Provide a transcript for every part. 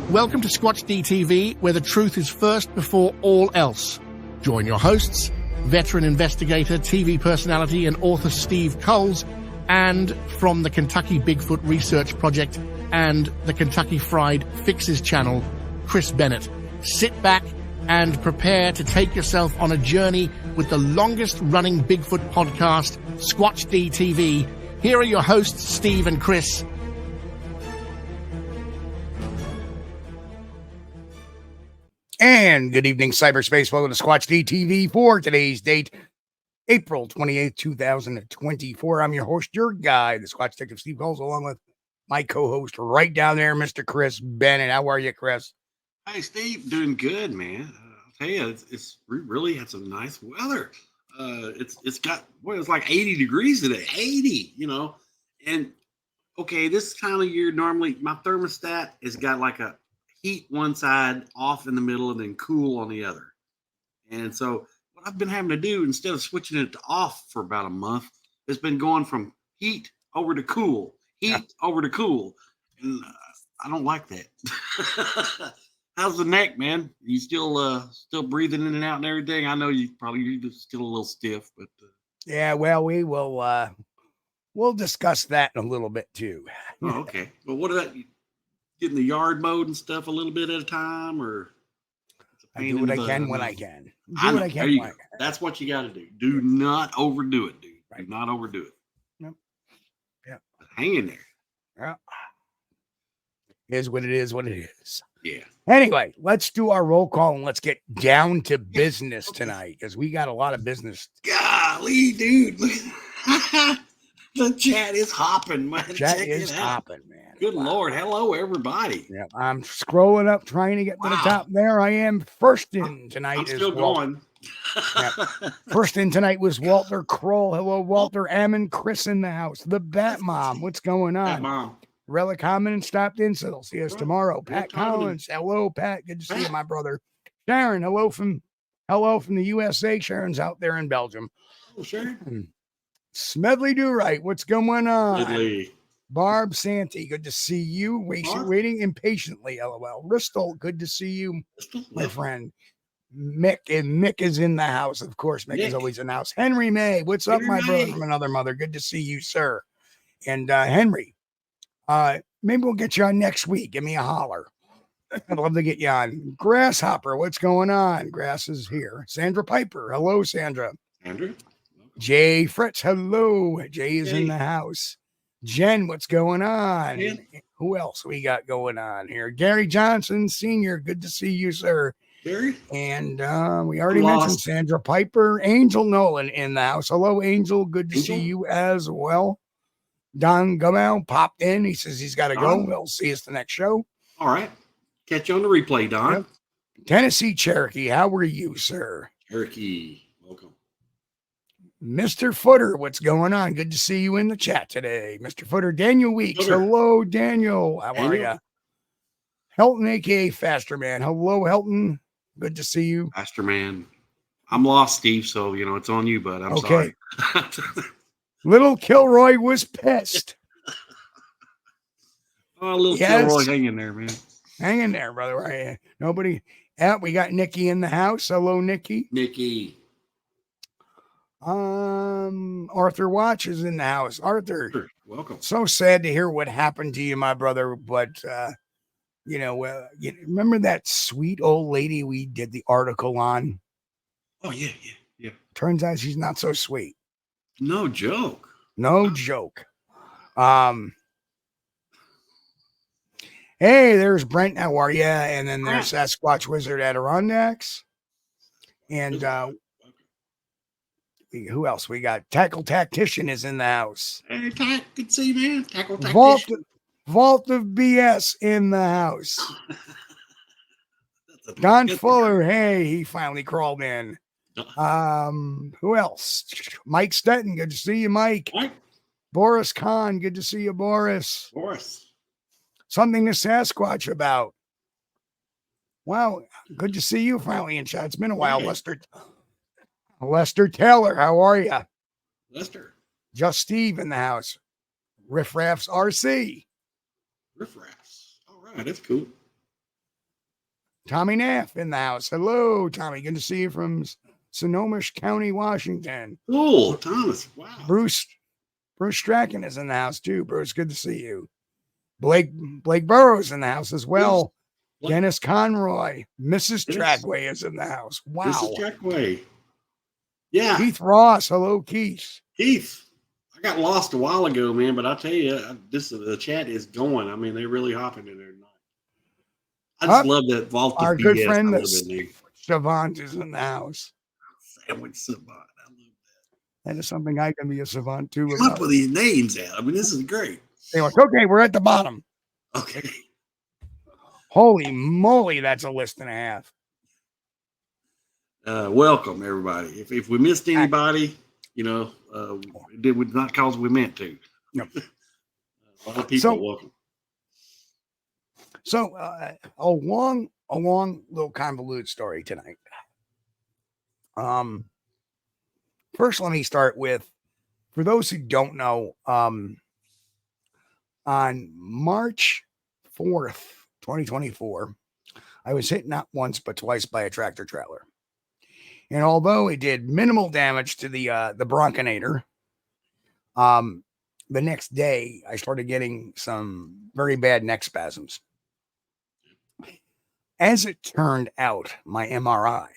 Welcome to Squatch-DTV, where the truth is first before all else. Join your hosts, veteran investigator, TV personality, and author Steve Kulls, and from the Kentucky Bigfoot Research Project and the Kentucky Fried Fixes channel, Chris Bennett. Sit back and prepare to take yourself on a journey with the longest-running Bigfoot podcast, Squatch-DTV. Here are your hosts, Steve and Chris. And good evening, cyberspace. Welcome to Squatch-DTV for today's date, April 28th, 2024. I'm your host, your guy, the Squatch Detective Steve Kulls, along with my co-host right down there, Mr. Chris Bennett. How are you, Chris? Hey, Steve. Doing good, man. I'll tell you, we really had some nice weather. It's got, it's like 80 degrees today. 80, And, okay, this time of year, normally my thermostat has got like a heat one side, off in the middle, and then cool on the other. And so what I've been having to do, instead of switching it to off for about a month, has been going from heat over to cool, over to cool. And I don't like that. How's the neck, man? You still breathing in and out and everything? I know you're still a little stiff, but yeah, well, we will we'll discuss that in a little bit too. Oh, okay. Well, what about getting the yard mowed and stuff a little bit at a time, or I do what I can when I can. That's what you got to do. Do not overdo it, dude. Right. Do not overdo it. Yep. Yeah. Hang in there. Yeah. It is what it is. What it is. Yeah. Anyway, let's do our roll call and let's get down to business tonight, because we got a lot of business. Golly, dude. Look at the chat is hopping, man. Chat is hopping, man. Good Lord. Hello, everybody. Yeah, I'm scrolling up, trying to get to the top. There I am. First in tonight. I'm still going. First in tonight was Walter Kroll. Hello, Walter. Ammon, Chris in the house. The Bat Mom. What's going on? Bat Mom. Relic Homin stopped in, so they'll see us tomorrow. Pat Collins. Hello, Pat. Good to see you, my brother. Sharon. Hello from the USA. Sharon's out there in Belgium. Oh, Sharon. Smedley Do Right. What's going on? Smedley. Barb Santee, good to see you. Waiting impatiently, LOL. Bristol, good to see you, my friend. Mick is in the house, of course. Mick is always in the house. Henry May, what's up, my brother from another mother? Good to see you, sir. And Henry, maybe we'll get you on next week. Give me a holler. I'd love to get you on. Grasshopper, what's going on? Grass is here. Sandra Piper, hello, Sandra. Andrew. Jay Fritz, hello. Jay is in the house. Jen, what's going on? Yeah. Who else we got going on here? Gary Johnson, Sr., good to see you, sir. Gary? And we already mentioned Sandra Piper. Angel Nolan in the house. Hello, Angel. Good to see you as well. Don Gumel popped in. He says he's got to go. We'll see us the next show. All right. Catch you on the replay, Don. Yep. Tennessee Cherokee, how are you, sir? Cherokee, welcome. Mr. Footer, what's going on? Good to see you in the chat today. Mr. Footer, Daniel Weeks. Hello, Daniel. How are you? Helton, a.k.a. Faster Man. Hello, Helton. Good to see you. Faster Man. I'm lost, Steve, so, it's on you, bud. I'm sorry. Little Kilroy was pissed. Oh, little Kilroy, hang in there, man. Hang in there, brother. Right? Nobody. Yeah, we got Nikki in the house. Hello, Nikki. Nikki. Arthur Watch is in the house. Arthur, welcome. So sad to hear what happened to you, my brother. But remember that sweet old lady we did the article on? Oh yeah. Turns out she's not so sweet. No joke. No joke. Hey, there's Brent. How are you? And then there's Sasquatch Wizard Adirondacks. And who else? We got Tackle Tactician is in the house. Hey, good to see you, man. Tackle Tactician. Vault of BS in the house. Don Fuller, hey, he finally crawled in. Who else? Mike Stetton, good to see you, Mike. Boris Kahn, good to see you, Boris. Something to Sasquatch about. Wow, good to see you finally in chat. It's been a while, Lester Taylor, how are you? Lester. Just Steve in the house. Riff Raffs RC. Riff Raffs. All right, that's cool. Tommy Naff in the house. Hello, Tommy. Good to see you from Sonoma County, Washington. Cool, Thomas. Wow. Bruce Strachan is in the house too. Bruce, good to see you. Blake Burrows in the house as well. Dennis Conroy. Mrs. Trackway is in the house. Wow. Mrs. Trackway. Yeah. Keith Ross. Hello, Keith. Keith. I got lost a while ago, man, but I tell you, the chat is going. I mean, they're really hopping in there tonight. I just love that vault. Our good friend Savant is in the house. Sandwich Savant. I love that. That is something I can be a savant too. Come up with these names out. I mean, this is great. Anyway, okay, we're at the bottom. Okay. Holy moly, that's a list and a half. Welcome, everybody. If we missed anybody, it was not because we meant to. No. A lot of people welcome. So a long little convoluted story tonight. First, let me start with, for those who don't know, on March 4th, 2024, I was hit not once but twice by a tractor trailer. And although it did minimal damage to the Bronconator, the next day I started getting some very bad neck spasms. As it turned out, my MRI,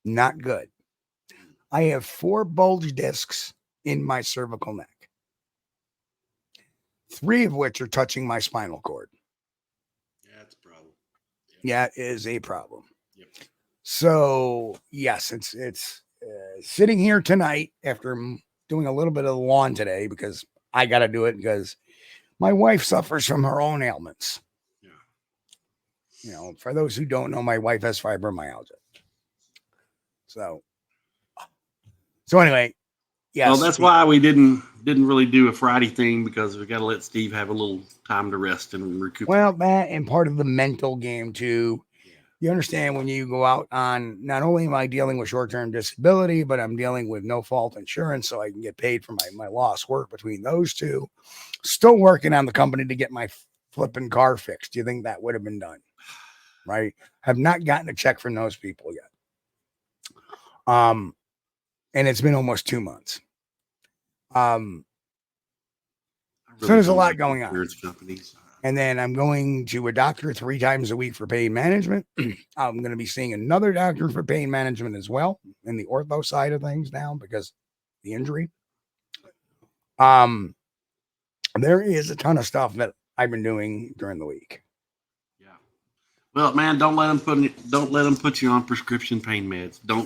not good. I have 4 bulge discs in my cervical neck, 3 of which are touching my spinal cord. Yeah, that's a problem. Yeah, it is a problem. Yep. So, yes, it's sitting here tonight after doing a little bit of the lawn today because I got to do it because my wife suffers from her own ailments. For those who don't know, my wife has fibromyalgia. So anyway, yes. Well, that's why we didn't really do a Friday thing, because we got to let Steve have a little time to rest and recuperate. Well, that and part of the mental game too. Yeah. You understand when you go out on, not only am I dealing with short-term disability, but I'm dealing with no fault insurance, so I can get paid for my lost work between those two. Still working on the company to get my flipping car fixed. Do you think that would have been done? Right. Have not gotten a check from those people yet. And it's been almost 2 months. So there's a lot going on. And then I'm going to a doctor 3 times a week for pain management. I'm going to be seeing another doctor for pain management as well, in the ortho side of things now, because the injury. There is a ton of stuff that I've been doing during the week. Well, man, don't let them put you on prescription pain meds. No.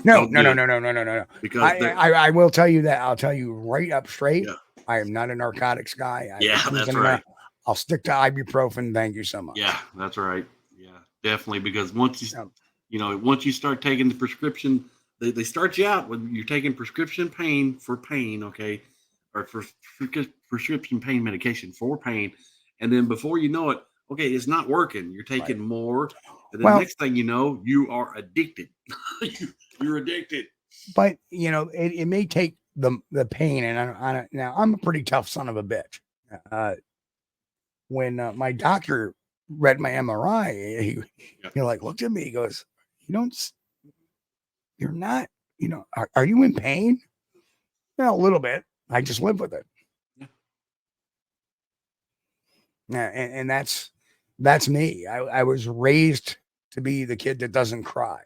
Because I will tell you that. I'll tell you right up straight. Yeah. I am not a narcotics guy. That's right. I'll stick to ibuprofen. Thank you so much. Yeah, that's right. Yeah, definitely. Because once you start taking the prescription, they start you out when you're taking prescription pain for pain, okay, or for prescription pain medication for pain, and then before you know it, okay, it's not working. You're taking more. And the next thing you know, you are addicted. You're addicted. But, it may take the pain. And now I'm a pretty tough son of a bitch. When my doctor read my MRI, he looked at me. He goes, you're not, are you in pain? Well, a little bit. I just live with it. Yeah. And that's me. I was raised to be the kid that doesn't cry,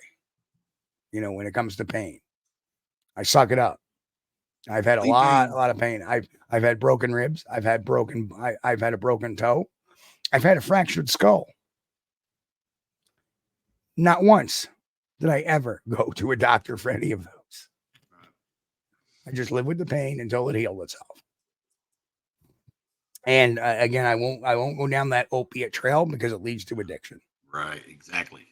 when it comes to pain. I suck it up. I've had a lot of pain. I've had broken ribs. I've had a broken toe. I've had a fractured skull. Not once did I ever go to a doctor for any of those. I just live with the pain until it healed itself. And again, I won't go down that opiate trail because it leads to addiction. Right, exactly.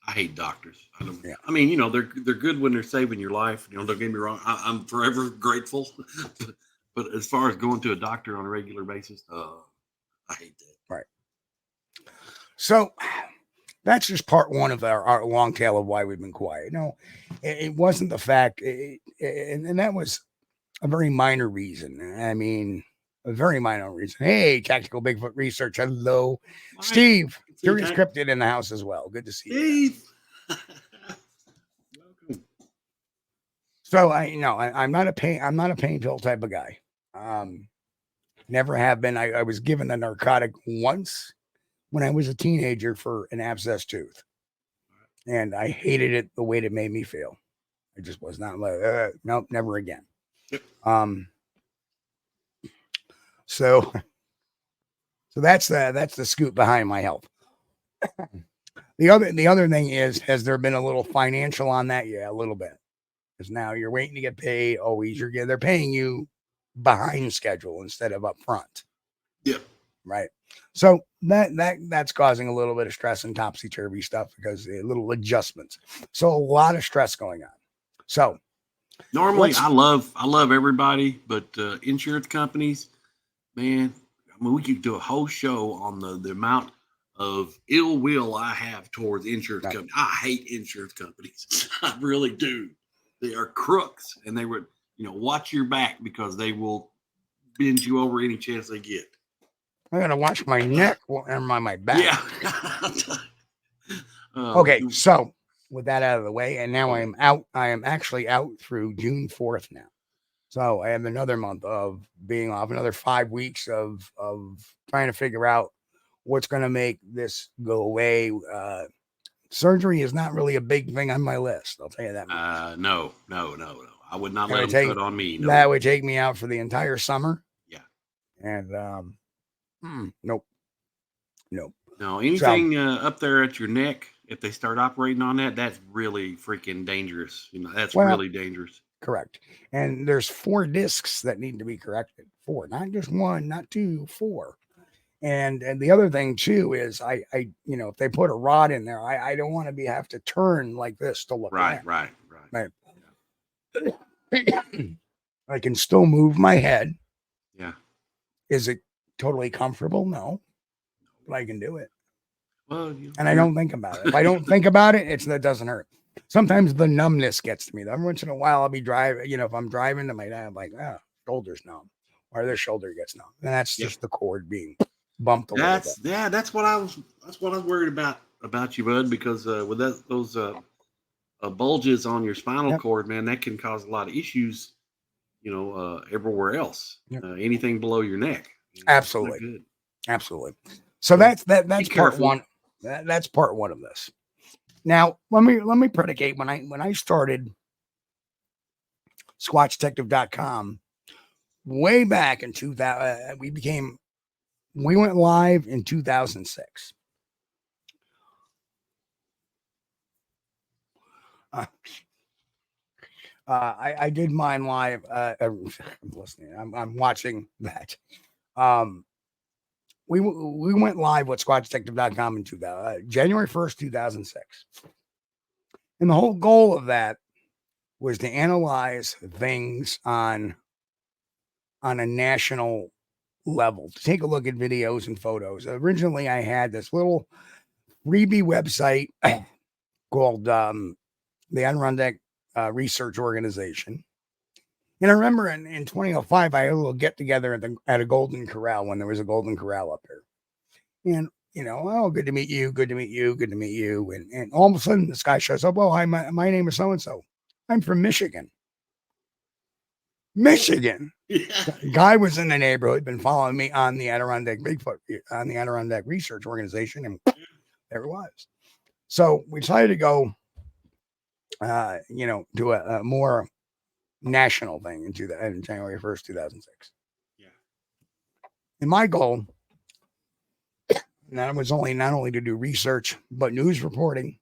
I hate doctors. I mean, they're good when they're saving your life. Don't get me wrong. I'm forever grateful. But as far as going to a doctor on a regular basis, I hate that. Right. So that's just part one of our long tail of why we've been quiet. No, it wasn't the fact, and that was a very minor reason. I mean, a very minor reason. Hey, Tactical Bigfoot Research. Hello, All right. Steve. See, Curious Cryptid in the house as well. Good to see you. Steve. Welcome. So I'm not a pain pill type of guy. Never have been. I was given a narcotic once when I was a teenager for an abscessed tooth, and I hated it the way it made me feel. I just was not like, nope, never again. Yep. So that's the scoop behind my health. The other thing is, has there been a little financial on that? Yeah, a little bit. Because now you're waiting to get paid. Always, they're paying you behind schedule instead of up front. Yep. Right. So that's causing a little bit of stress and topsy-turvy stuff because little adjustments. So a lot of stress going on. So normally I love everybody, but insurance companies, man, I mean, we could do a whole show on the amount of ill will I have towards insurance companies. I hate insurance companies. I really do. They are crooks, and they would, watch your back because they will bend you over any chance they get. I gotta watch my neck and my back. Yeah. Okay, so with that out of the way, and now I am out. I am actually out through June 4th now. So I have another month of being off, another 5 weeks of trying to figure out what's going to make this go away. Surgery is not really a big thing on my list. I'll tell you that much. No. I would not let them put on me. No. That would take me out for the entire summer. Yeah. And nope. No, anything up there at your neck, if they start operating on that, that's really freaking dangerous. That's really dangerous. Correct. And there's 4 discs that need to be corrected. 4, not just 1, not 2, 4. And the other thing too is I if they put a rod in there, I don't want to have to turn like this to look right. I can still move my head. Yeah. Is it totally comfortable? No, but I can do it. Well, and I don't think about it. If I don't think about it, it doesn't hurt. Sometimes the numbness gets to me. Every once in a while, I'll be driving. If I'm driving to my dad, I'm like, shoulder's numb, or their shoulder gets numb, and that's just the cord being bumped a little bit. Yeah, that's what I was worried about you, bud, because with those bulges on your spinal cord, man, that can cause a lot of issues, everywhere else. Anything below your neck. Absolutely. So that's part one. That's part one of this. Now let me predicate when I started Squatchdetective.com way back in 2000. We went live in 2006. I did mine live. I'm listening. I'm watching that. We went live with Squatchdetective.com in January 1st, 2006. And the whole goal of that was to analyze things on a national level, to take a look at videos and photos. Originally, I had this little freebie website called the Adirondack Research Organization. And I remember in 2005, I had a little get together at a Golden Corral when there was a Golden Corral up there. And, good to meet you. Good to meet you. Good to meet you. And all of a sudden, this guy shows up. Oh, hi, my name is so-and-so. I'm from Michigan. Michigan. The guy was in the neighborhood, been following me on the Adirondack on the Adirondack Research Organization. And there it was. So we decided to go, do a more national thing in January 1st, 2006. Yeah. And my goal, and that was not only to do research, but news reporting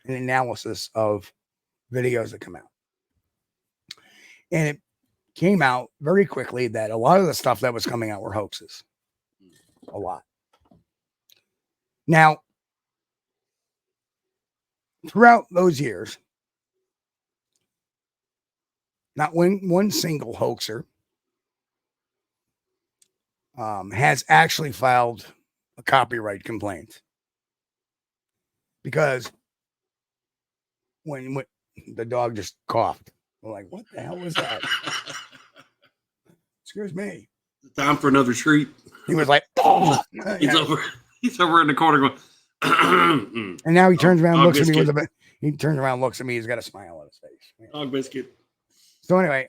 and analysis of videos that come out. And it came out very quickly that a lot of the stuff that was coming out were hoaxes. A lot. Now, throughout those years, not one single hoaxer has actually filed a copyright complaint, because when the dog just coughed, we're like, what the hell was that? Excuse me. Time for another treat. He was like, oh. He's over in the corner going. And now he turns around, looks biscuit. at me he turns around, looks at me. He's got a smile on his face. Dog biscuit. So anyway,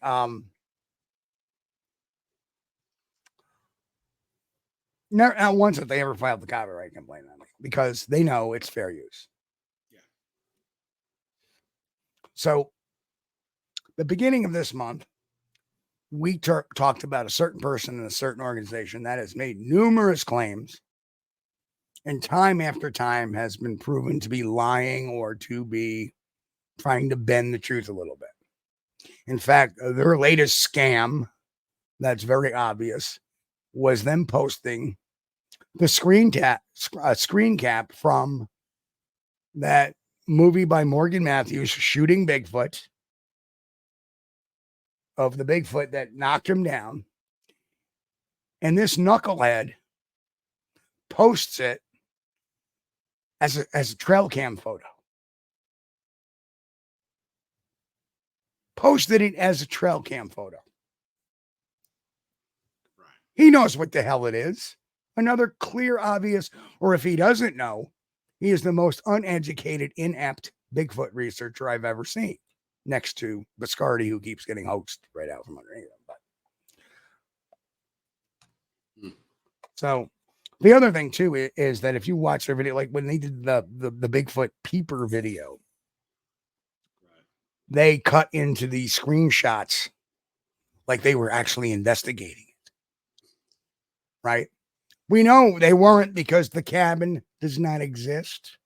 not once have they ever filed the copyright complaint on me because they know it's fair use. Yeah. So, the beginning of this month, we talked about a certain person in a certain organization that has made numerous claims, and time after time has been proven to be lying or to be trying to bend the truth a little bit. In fact, their latest scam, that's very obvious, was them posting the screen cap from that movie by Morgan Matthews, Shooting Bigfoot, of the Bigfoot that knocked him down. And this knucklehead posts it as a trail cam photo. Posted it as a trail cam photo. Right. He knows what the hell it is. Another clear, obvious, or if he doesn't know, he is the most uneducated, inept Bigfoot researcher I've ever seen, next to Biscardi, who keeps getting hoaxed right out from underneath him. So the other thing too is that if you watch their video, like when they did the Bigfoot peeper video, they cut into the screenshots like they were actually investigating it. Right? We know they weren't because the cabin does not exist.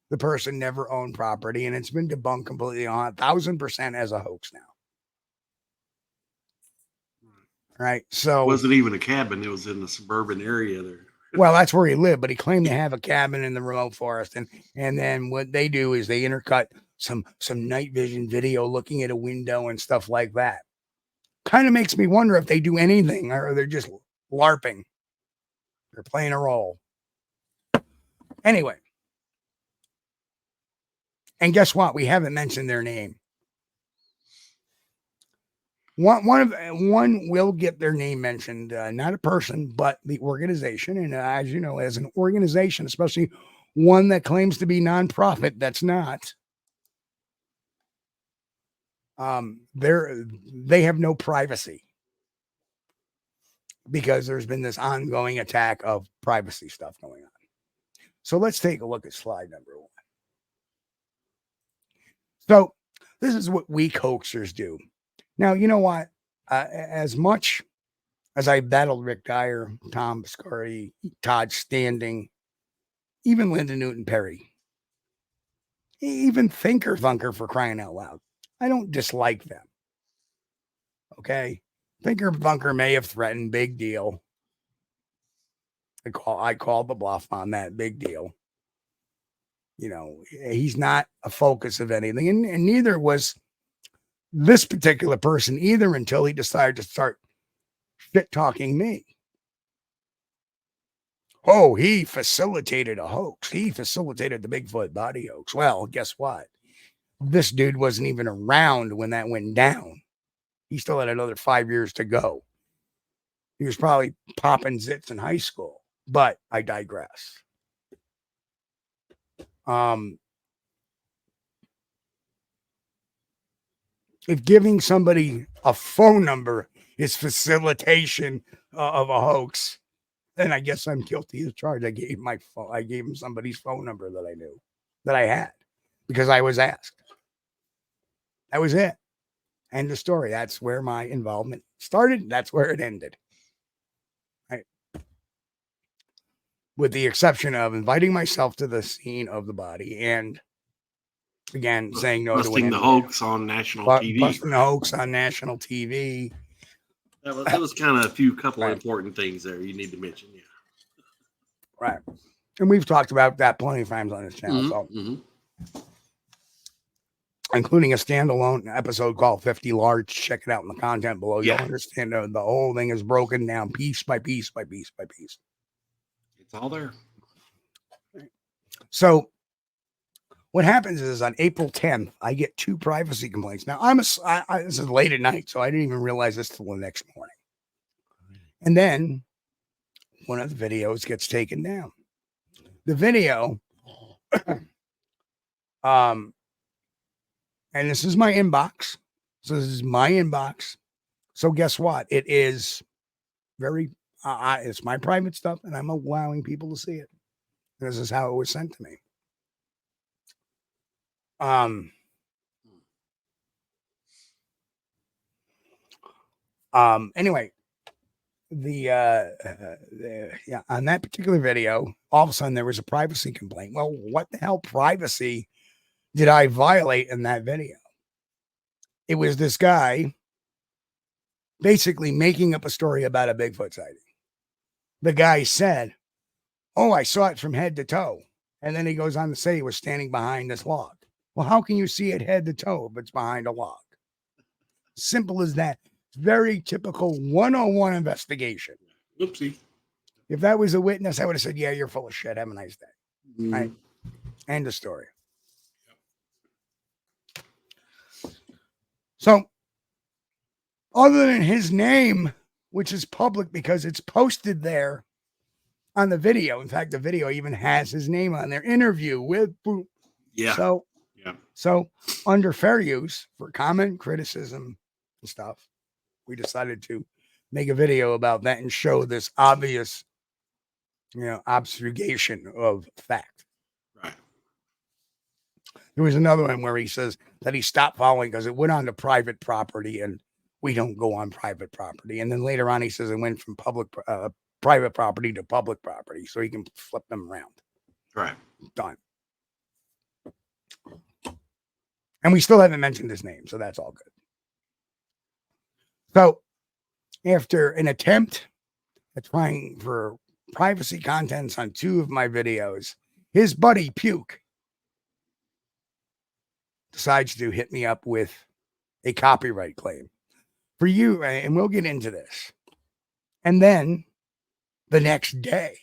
The person never owned property, and it's been debunked completely on 1,000% as a hoax now. Right? So it wasn't even a cabin. It was in the suburban area there. Well, that's where he lived, but he claimed to have a cabin in the remote forest. And then what they do is they intercut some night vision video looking at a window and stuff like that. Kind of makes me wonder if they do anything or they're just LARPing. They're playing a role. Anyway. And guess what? We haven't mentioned their name. One will get their name mentioned, not a person, but the organization. And as you know, as an organization, especially one that claims to be nonprofit, that's not. They have no privacy because there's been this ongoing attack of privacy stuff going on. So let's take a look at slide number 1. So this is what we hoaxers do. Now, you know what? As much as I battled Rick Dyer, Tom Biscardi, Todd Standing, even Linda Newton Perry, even Thinker Thunker, for crying out loud, I don't dislike them. Okay? Thinker Thunker may have threatened, big deal. I called the bluff on that, big deal. You know, he's not a focus of anything, and neither was this particular person either until he decided to start shit talking me. Oh, he facilitated a hoax. He facilitated the Bigfoot body hoax. Well, guess what? This dude wasn't even around when that went down. He still had another 5 years to go. He was probably popping zits in high school, but I digress. If giving somebody a phone number is facilitation of a hoax, then I guess I'm guilty of charge. I gave him somebody's phone number that I knew, that I had, because I was asked. That was it. End of story. That's where my involvement started. That's where it ended. Right. With the exception of inviting myself to the scene of the body and, again, saying no busting to the hoax on national TV. Busting the hoax on national TV. That was kind of a couple of important things there you need to mention. Yeah. Right. And we've talked about that plenty of times on this channel. Including a standalone episode called 50 Large. Check it out in the content below. You'll understand the whole thing is broken down piece by piece by piece by piece. It's all there. So what happens is on April 10th, I get 2 privacy complaints. Now, this is late at night, so I didn't even realize this till the next morning. And then one of the videos gets taken down. The video, and this is my inbox. So this is my inbox. So guess what? It is very, it's my private stuff, and I'm allowing people to see it. This is how it was sent to me. Anyway, yeah, on that particular video, all of a sudden there was a privacy complaint. Well, what the hell privacy did I violate in that video? It was this guy basically making up a story about a Bigfoot sighting. The guy said, "Oh, I saw it from head to toe." And then he goes on to say he was standing behind this log. Well, how can you see it head to toe if it's behind a log? Simple as that. Very typical 101 investigation. Oopsie. If that was a witness, I would have said, "Yeah, you're full of shit. Have a nice day." Right? End of story. So, other than his name, which is public because it's posted there on the video. In fact, the video even has his name on their interview with. Yeah. So under fair use for comment, criticism, and stuff, we decided to make a video about that and show this obvious, obfuscation of fact. Right. There was another one where he says that he stopped following because it went on to private property, and we don't go on private property. And then later on, he says it went from private property to public property, so he can flip them around. Right. Done. And we still haven't mentioned his name, so that's all good. So, after an attempt at trying for privacy contents on 2 of my videos, his buddy Puke decides to hit me up with a copyright claim for you, and we'll get into this. And then the next day,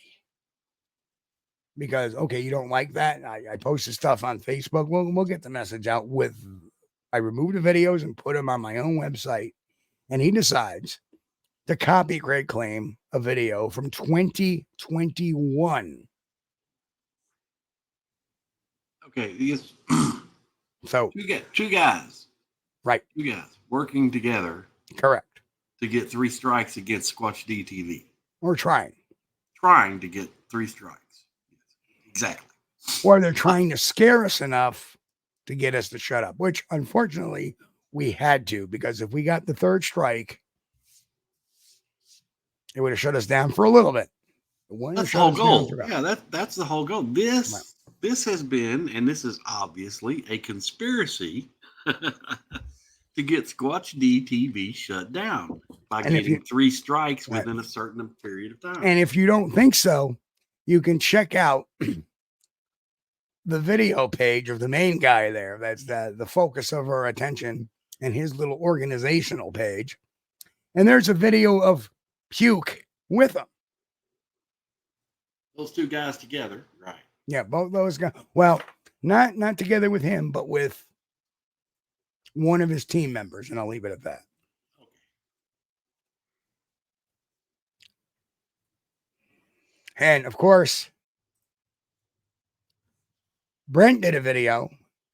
because, okay, you don't like that, I posted stuff on Facebook, we'll get the message out I removed the videos and put them on my own website, and he decides to copyright claim a video from 2021. Okay, these So two guys, right? 2 guys working together, Correct. to get 3 strikes against Squatch-DTV. We're trying To get 3 strikes. Exactly. Or they're trying to scare us enough to get us to shut up, which unfortunately we had to, because if we got the 3rd strike, it would have shut us down for a little bit. That's the whole goal. Yeah, that's the whole goal. This has been, and this is obviously a conspiracy to get Squatch-DTV shut down by getting 3 strikes within a certain period of time. And if you don't think so, you can check out the video page of the main guy there. That's the focus of our attention, and his little organizational page. And there's a video of Puke with him. Those 2 guys together, right? Yeah, both those guys. Well, not together with him, but with one of his team members, and I'll leave it at that. Okay. And of course, Brent did a video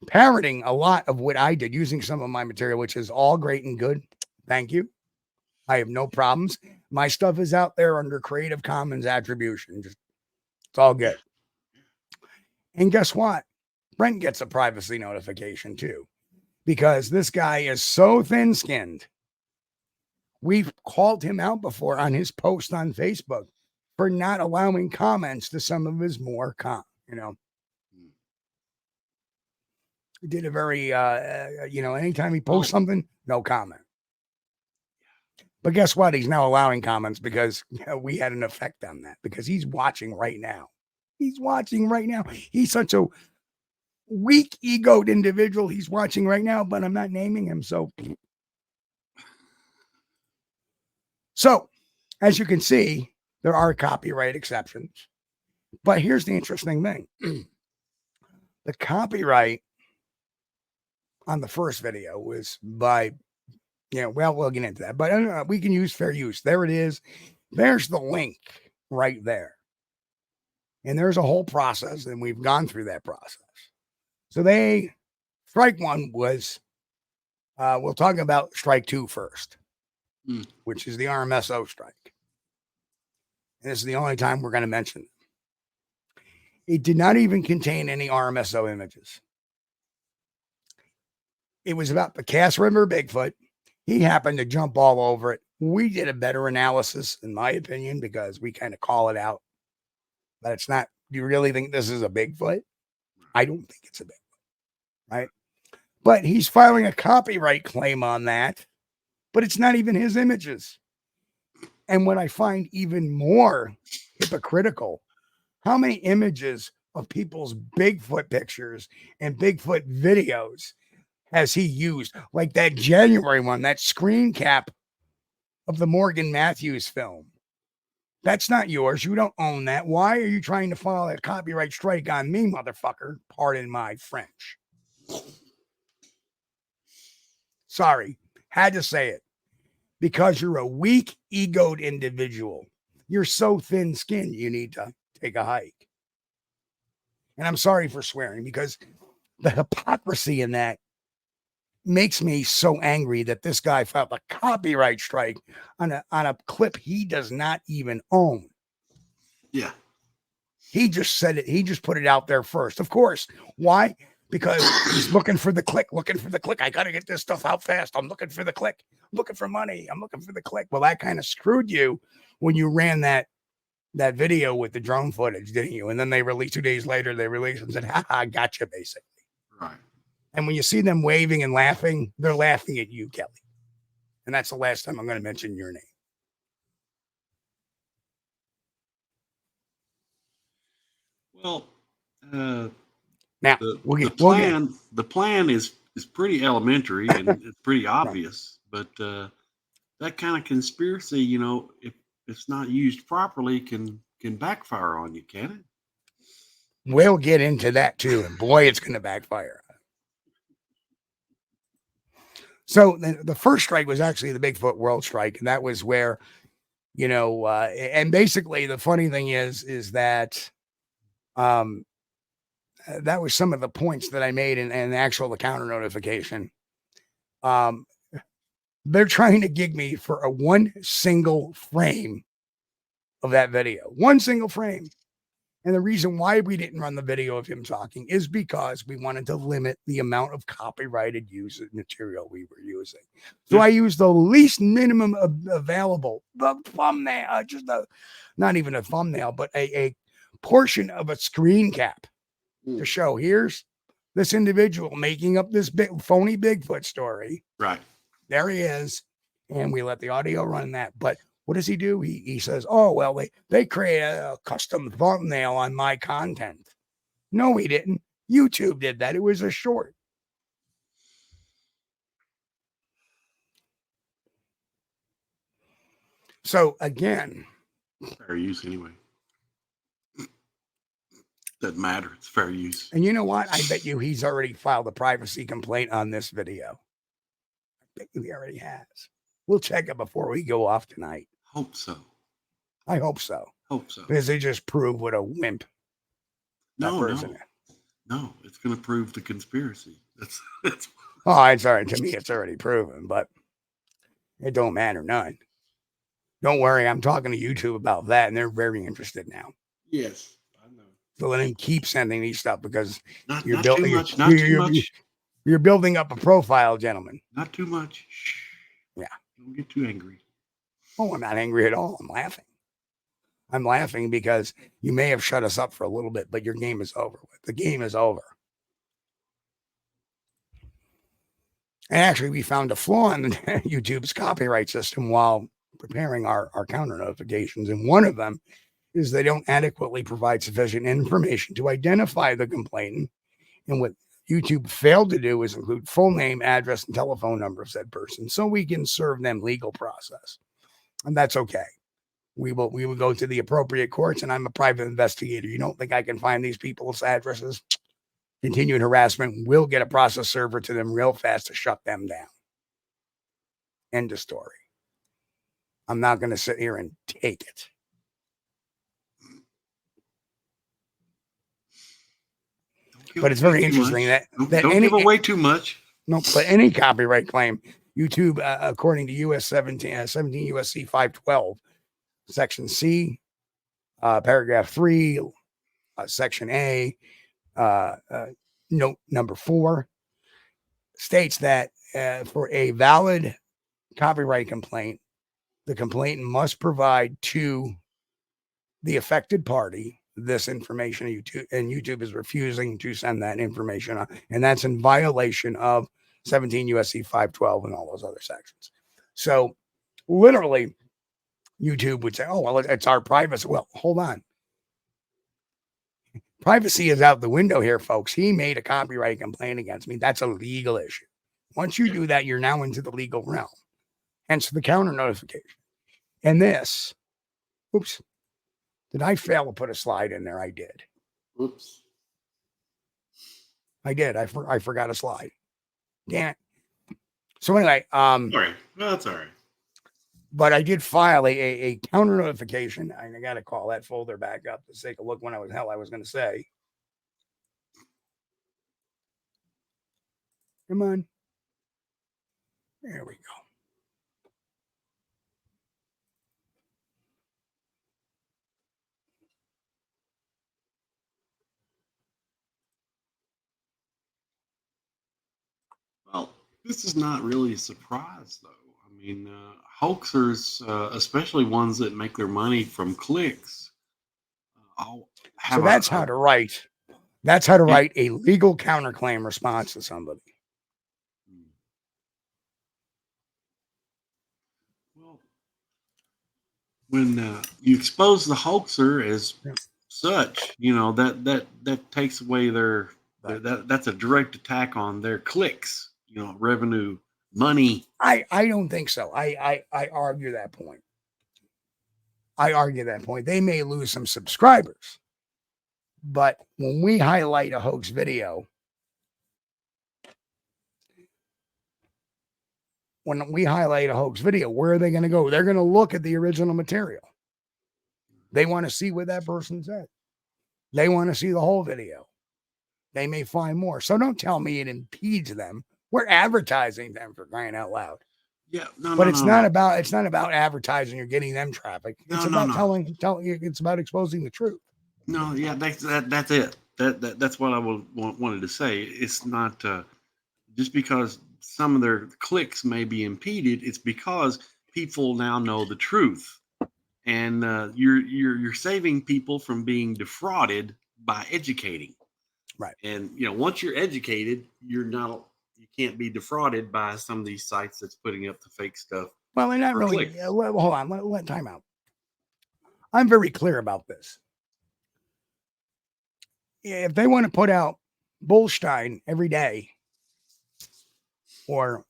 parroting a lot of what I did, using some of my material, which is all great and good. Thank you. I have no problems. My stuff is out there under Creative Commons attribution. It's all good. And guess what? Brent gets a privacy notification too, because this guy is so thin-skinned. We've called him out before on his post on Facebook for not allowing comments to some of his more He did a very, anytime he posts something, no comment. But guess what? He's now allowing comments because we had an effect on that, because he's watching right now. He's such a weak-egoed individual. He's watching right now, but I'm not naming him. So, as you can see, there are copyright exceptions. But here's the interesting thing. The copyright on the first video was by, we'll get into that. But we can use fair use. There it is. There's the link right there. And there's a whole process, and we've gone through that process. So strike one was, we'll talk about strike two first, which is the RMSO strike. And this is the only time we're going to mention it. It did not even contain any RMSO images. It was about the Cass River Bigfoot. He happened to jump all over it. We did a better analysis, in my opinion, because we kind of call it out. But it's not, do you really think this is a Bigfoot? I don't think it's a Bigfoot, right? But he's filing a copyright claim on that, but it's not even his images. And what I find even more hypocritical, how many images of people's Bigfoot pictures and Bigfoot videos has he used? Like that January one, that screen cap of the Morgan Matthews film. That's not yours. You don't own that. Why are you trying to file a copyright strike on me, motherfucker? Pardon my French. Sorry, had to say it. Because you're a weak, egoed individual. You're so thin-skinned, you need to take a hike. And I'm sorry for swearing, because the hypocrisy in that makes me so angry that this guy filed a copyright strike on a clip he does not even own. Yeah. He just said it. He just put it out there first. Of course. Why? Because he's looking for the click. I got to get this stuff out fast. I'm looking for the click. I'm looking for money. I'm looking for the click. Well, that kind of screwed you when you ran that video with the drone footage, didn't you? And then they released 2 days later, they released and said, I gotcha, basically. Right. And when you see them waving and laughing, they're laughing at you, Kelly. And that's the last time I'm going to mention your name. Well, now the plan is pretty elementary and it's pretty obvious, but that kind of conspiracy, you know, if it's not used properly, can backfire on you, can it? We'll get into that too, and boy, it's going to backfire. So the first strike was actually the Bigfoot World Strike, and that was where, you know, and basically the funny thing is that that was some of the points that I made in the counter notification. They're trying to gig me for a one single frame of that video, one single frame. And the reason why we didn't run the video of him talking is because we wanted to limit the amount of copyrighted use material we were using. So I used the least minimum available, the thumbnail, not even a thumbnail, but a portion of a screen cap to show here's this individual making up this phony Bigfoot story. Right. There he is. And we let the audio run that. But what does he do? He says, oh, well, they create a custom thumbnail on my content. No, he didn't. YouTube did that. It was a short. So again, fair use anyway. Doesn't matter. It's fair use. And you know what? I bet you he's already filed a privacy complaint on this video. I bet you he already has. We'll check it before we go off tonight. Hope so. I hope so. Hope so. Because they just prove what a wimp No, it's going to prove the conspiracy. That's. Oh, it's already, to me, it's already proven, but it don't matter none. Don't worry, I'm talking to YouTube about that, and they're very interested now. Yes, I know. So let him keep sending these stuff because you're building too much. You're building up a profile, gentlemen. Not too much. Shh. Yeah. Don't get too angry. Oh, I'm not angry at all. I'm laughing. I'm laughing because you may have shut us up for a little bit, but your game is over with. The game is over. And actually, we found a flaw in YouTube's copyright system while preparing our counter notifications. And one of them is they don't adequately provide sufficient information to identify the complainant. And what YouTube failed to do is include full name, address, and telephone number of said person so we can serve them legal process. And that's okay. We will go to the appropriate courts, and I'm a private investigator. You don't think I can find these people's addresses? Continued harassment will get a process server to them real fast to shut them down. End of story. I'm not going to sit here and take it. But it's very interesting that don't give away too much. No, but any copyright claim, YouTube, according to US 17 USC 512, Section C, paragraph 3, Section A, note number 4, states that for a valid copyright complaint, the complainant must provide to the affected party this information. YouTube is refusing to send that information, and that's in violation of 17 USC 512 and all those other sections. So literally, YouTube would say, oh, well, it's our privacy. Well, hold on. Privacy is out the window here, folks. He made a copyright complaint against me. That's a legal issue. Once you do that, you're now into the legal realm. Hence the counter notification. And this, oops, did I fail to put a slide in there? I did. Oops. I did. I forgot a slide. Damn it. So anyway, sorry. Well, that's all right. But I did file a counter notification. I got to call that folder back up to take a look when I was going to say. Come on. There we go. Well, this is not really a surprise, though. I mean, hoaxers, especially ones that make their money from clicks, so that's how to write. That's how to write a legal counterclaim response to somebody. Well, when you expose the hoaxer as such, you know that takes away their that's a direct attack on their clicks. You know, revenue, money. I don't think so. I argue that point. They may lose some subscribers, but when we highlight a hoax video, where are they going to go? They're going to look at the original material. They want to see what that person said. They want to see the whole video. They may find more. So don't tell me it impedes them. We're advertising them, for crying out loud. Yeah, it's not about advertising or getting them traffic. It's about telling you. It's about exposing the truth. No, yeah, that's it. That's what I wanted to say. It's not just because some of their clicks may be impeded. It's because people now know the truth, and you're saving people from being defrauded by educating. Right. And once you're educated, you can't be defrauded by some of these sites that's putting up the fake stuff. Well, they're not really. Hold on. Let time out. I'm very clear about this. If they want to put out Bullstein every day, or,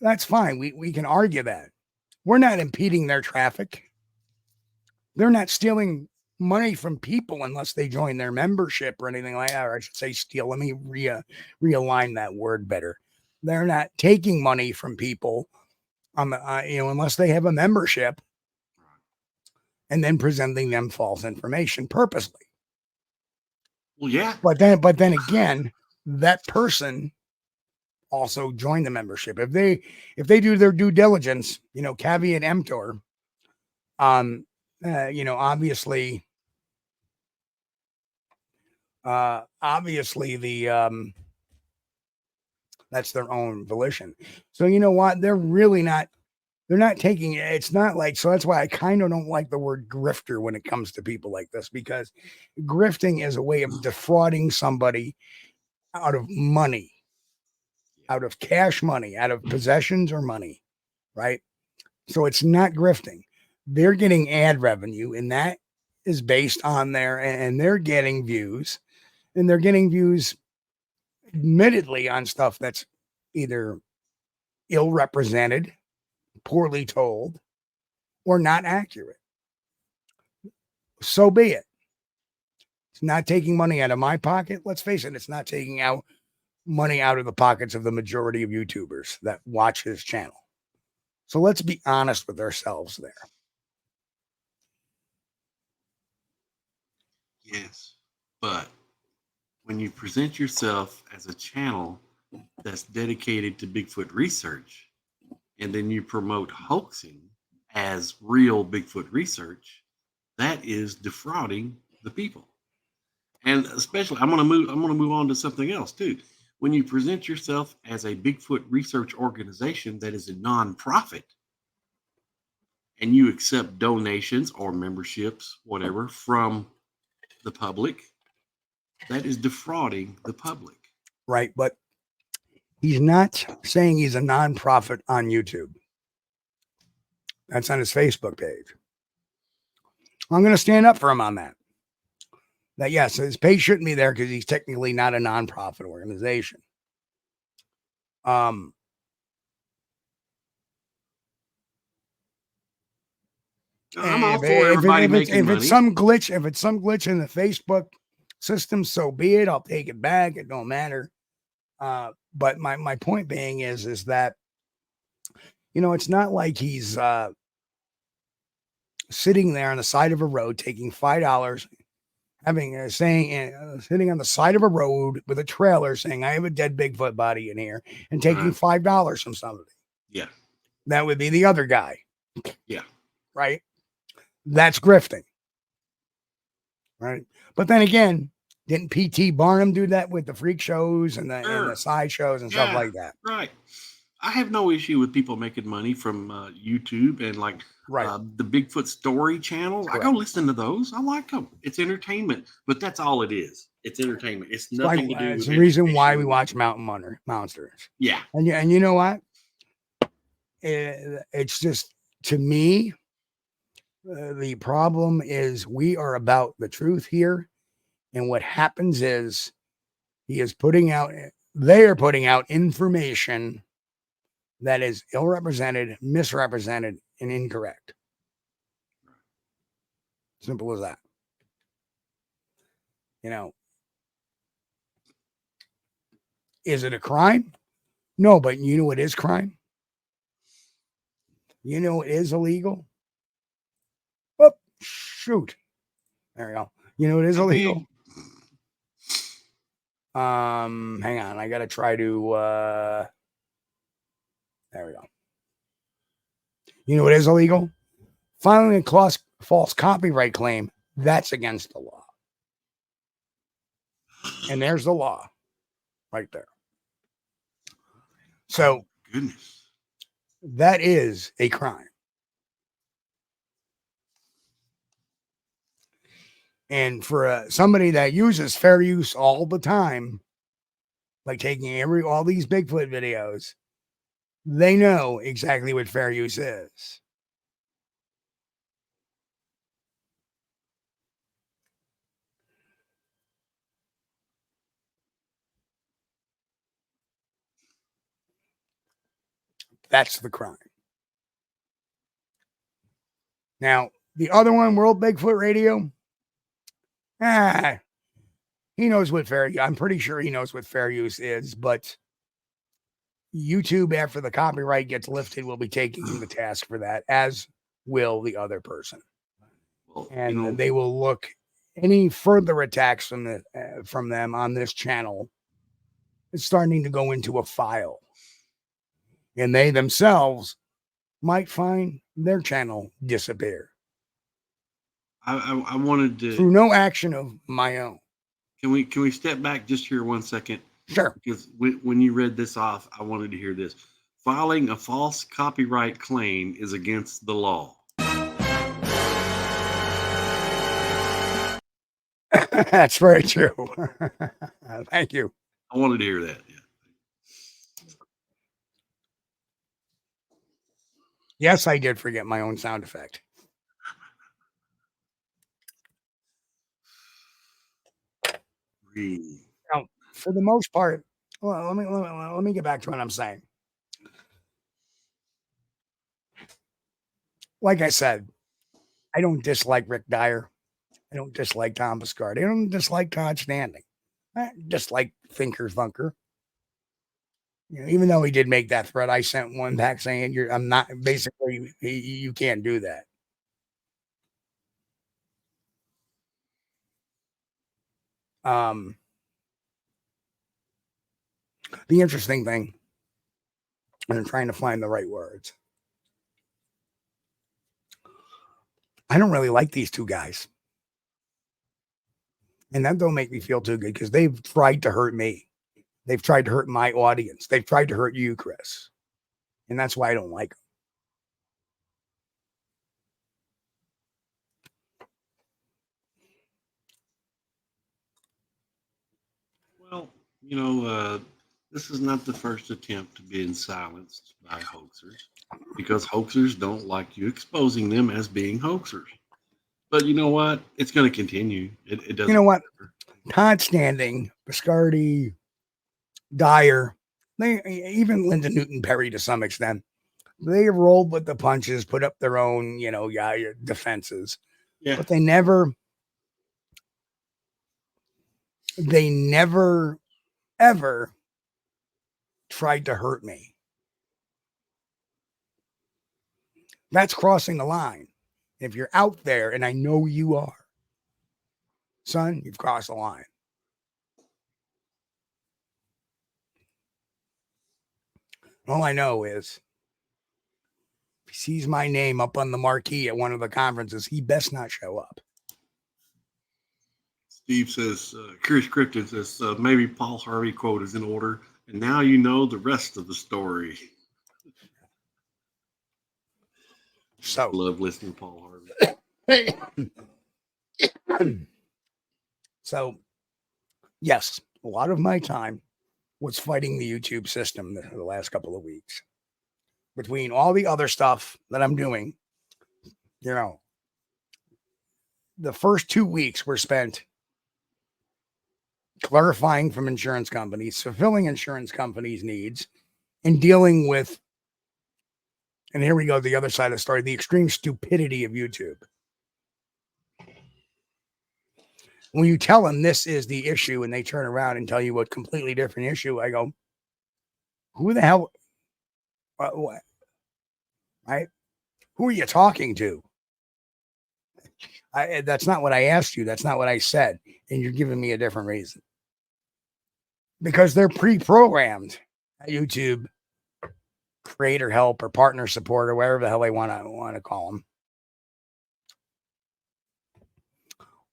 that's fine. We can argue that. We're not impeding their traffic. They're not stealing money from people unless they join their membership or anything like that. Or I should say steal. Let me realign that word better. They're not taking money from people, unless they have a membership and then presenting them false information purposely. Well, yeah. But then again, that person also joined the membership. If they do their due diligence, caveat emptor, obviously the that's their own volition. So you know what? They're not taking it. It's not like, so that's why I kind of don't like the word grifter when it comes to people like this, because grifting is a way of defrauding somebody out of money, out of cash money, out of possessions or money, right? So it's not grifting. They're getting ad revenue, and that is based on and they're getting views, and they're getting views admittedly on stuff that's either ill represented, poorly told, or not accurate. So be it. It's not taking money out of my pocket. Let's face it, it's not taking out money out of the pockets of the majority of YouTubers that watch his channel. So let's be honest with ourselves there. Yes, but when you present yourself as a channel that's dedicated to Bigfoot research, and then you promote hoaxing as real Bigfoot research, that is defrauding the people. And especially, I'm gonna move on to something else too. When you present yourself as a Bigfoot research organization that is a nonprofit, and you accept donations or memberships, whatever, from the public, that is defrauding the public. Right. But he's not saying he's a nonprofit on YouTube. That's on his Facebook page. I'm going to stand up for him on that. That, yes, his page shouldn't be there because he's technically not a nonprofit organization. I'm all for everybody making money. If it's some glitch in the Facebook system, so be it. I'll take it back. It don't matter. But my point being is that, you know, it's not like he's sitting there on the side of a road taking $5, sitting on the side of a road with a trailer saying, I have a dead Bigfoot body in here, and taking $5 from somebody. Yeah. That would be the other guy. Yeah. Right. That's grifting. Right. But then again, didn't P.T. Barnum do that with the freak shows and the side shows and stuff like that? Right. I have no issue with people making money from YouTube and like the Bigfoot story channels. Correct. I go listen to those. I like them. It's entertainment, but that's all it is. It's entertainment. It's nothing to do with it's the reason why we watch Mountain Monsters. Yeah. And you know what? It's just, to me, the problem is we are about the truth here. And what happens is they are putting out information that is ill-represented, misrepresented, and incorrect. Simple as that. You know, is it a crime? No, but you know what is crime? You know it is illegal? Oh, shoot. There we go. You know it is illegal? Hang on. I got to try to... There we go. You know what is illegal? Filing a false copyright claim, that's against the law. And there's the law right there. So, goodness, that is a crime. And for somebody that uses fair use all the time, like taking all these Bigfoot videos, they know exactly what fair use is. That's the crime. Now, the other one, World Bigfoot Radio, he knows what I'm pretty sure he knows what fair use is, but YouTube, after the copyright gets lifted, will be taking him to task for that, as will the other person. Well, and they will look any further attacks from them on this channel. It's starting to go into a file. And they themselves might find their channel disappear. I wanted to... through no action of my own. Can we step back just here 1 second? Sure. Because when you read this off, I wanted to hear this. Filing a false copyright claim is against the law. That's very true. Thank you. I wanted to hear that. Yeah. Yes, I did forget my own sound effect. Really? Now, for the most part, well, let me get back to what I'm saying. Like I said, I don't dislike Rick Dyer. I don't dislike Tom Biscardi. I don't dislike Todd Standing. I dislike Thinker Thunker. You know, even though he did make that threat, I sent one back saying, I'm not, basically, you can't do that. The interesting thing, and I'm trying to find the right words. I don't really like these two guys. And that don't make me feel too good because they've tried to hurt me. They've tried to hurt my audience. They've tried to hurt you, Chris. And that's why I don't like them. Well, this is not the first attempt to be silenced by hoaxers because hoaxers don't like you exposing them as being hoaxers. But you know what? It's going to continue. It doesn't. You know what? Todd Standing, Biscardi, Dyer, even Linda Newton Perry to some extent, they rolled with the punches, put up their own, defenses. Yeah. But they never, ever tried to hurt me. That's crossing the line. If you're out there, and I know you are, son, you've crossed the line. All I know is if he sees my name up on the marquee at one of the conferences, he best not show up. Steve says, Curious Cryptid says, maybe Paul Harvey quote is in order, and now you know the rest of the story. So, love listening to Paul Harvey. So, yes, a lot of my time was fighting the YouTube system the last couple of weeks. Between all the other stuff that I'm doing, the first 2 weeks were spent clarifying from insurance companies, fulfilling insurance companies' needs, and dealing with, and here we go, the other side of the story, the extreme stupidity of YouTube. When you tell them this is the issue and they turn around and tell you a completely different issue, I go, who the hell? What? Right? Who are you talking to? That's not what I asked you. That's not what I said. And you're giving me a different reason. Because they're pre-programmed at YouTube, creator help or partner support or whatever the hell they want to call them.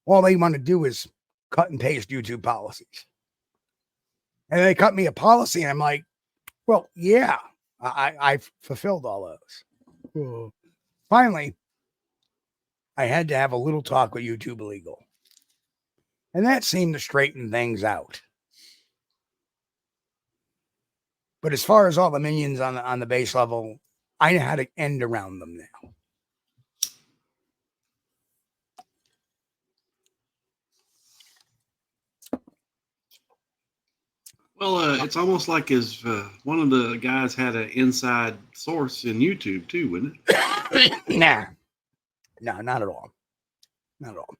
All they want to do is cut and paste YouTube policies. And they cut me a policy, and I'm like, well, yeah, I've fulfilled all those. Finally, I had to have a little talk with YouTube Legal. And that seemed to straighten things out. But as far as all the minions on the base level, I know how to end around them now. Well, it's almost like as one of the guys had an inside source in YouTube too, wouldn't it? Nah. No, not at all. Not at all.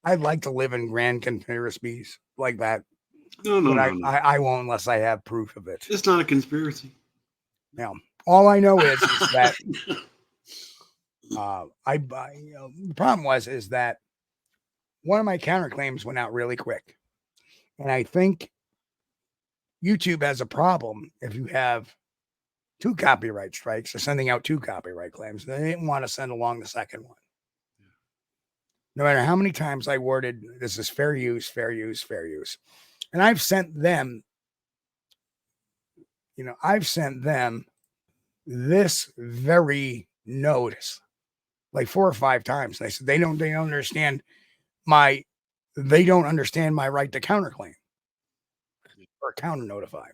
I'd like to live in grand conspiracies like that. No. I won't unless I have proof of it. It's not a conspiracy. No. All I know is that the problem is that one of my counterclaims went out really quick. And I think YouTube has a problem if you have 2 copyright strikes. They're sending out 2 copyright claims. They didn't want to send along the second one. No matter how many times I worded, this is fair use, fair use, fair use. And I've sent them, this very notice like 4 or 5 times. And I said, they don't understand my right to counterclaim or counter notify.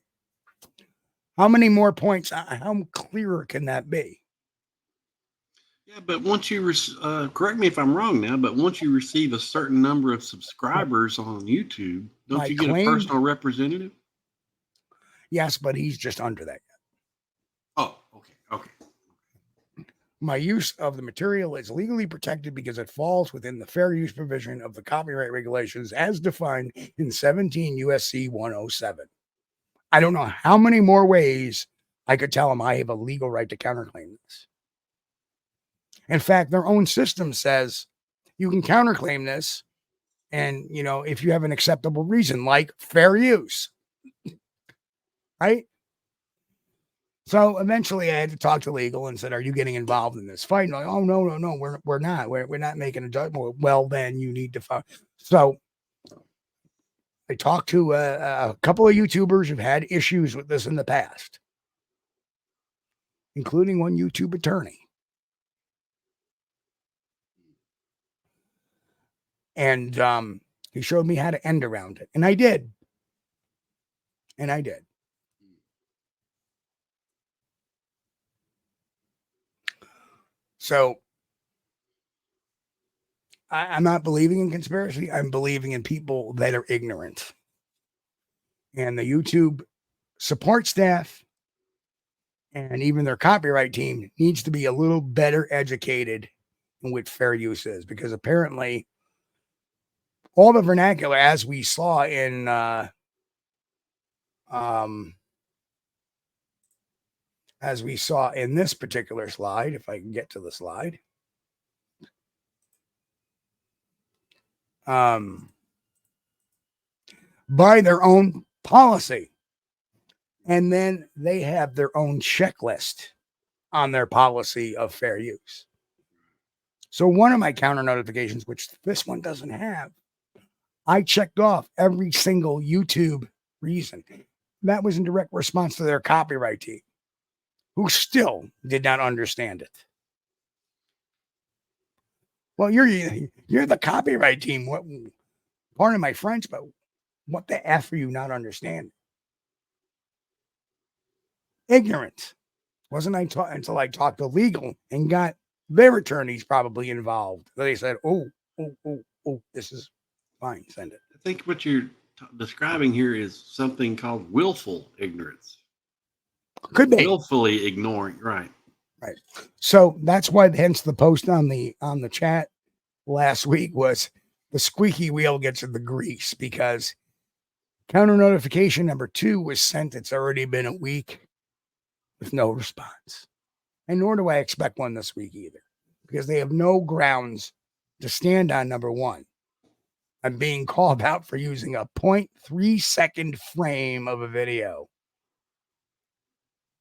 How many more points? How clearer can that be? Yeah, but once you correct me if I'm wrong now, but once you receive a certain number of subscribers on YouTube, don't you get a personal representative? Yes, but he's just under that yet. Oh, okay. My use of the material is legally protected because it falls within the fair use provision of the copyright regulations as defined in 17 USC 107. I don't know how many more ways I could tell them I have a legal right to counterclaim this. In fact, their own system says you can counterclaim this. And, you know, if you have an acceptable reason, like fair use, right? So eventually I had to talk to legal and said, are you getting involved in this fight? And like, oh, no, we're not. We're not making a judgment. Well, then you need to fight. So I talked to a couple of YouTubers who've had issues with this in the past, including one YouTube attorney. And he showed me how to end around it. And I did. So I'm not believing in conspiracy. I'm believing in people that are ignorant. And the YouTube support staff and even their copyright team needs to be a little better educated in what fair use is, because apparently all the vernacular, as we saw in this particular slide, if I can get to the slide, by their own policy. And then they have their own checklist on their policy of fair use. So one of my counter notifications, which this one doesn't have, I checked off every single YouTube reason. That was in direct response to their copyright team, who still did not understand it. Well, you're the copyright team. What, pardon my French, but what the F are you not understanding? Ignorant. Wasn't until I talked to legal and got their attorneys probably involved. They said, oh, this is fine. Send it. I think what you're describing here is something called willful ignorance. Could be. Willfully ignoring, right. Right. So that's why, hence the post on the chat last week was the squeaky wheel gets the grease, because counter notification number 2 was sent. It's already been a week with no response. And nor do I expect one this week either, because they have no grounds to stand on. Number 1, I'm being called out for using a 0.3 second frame of a video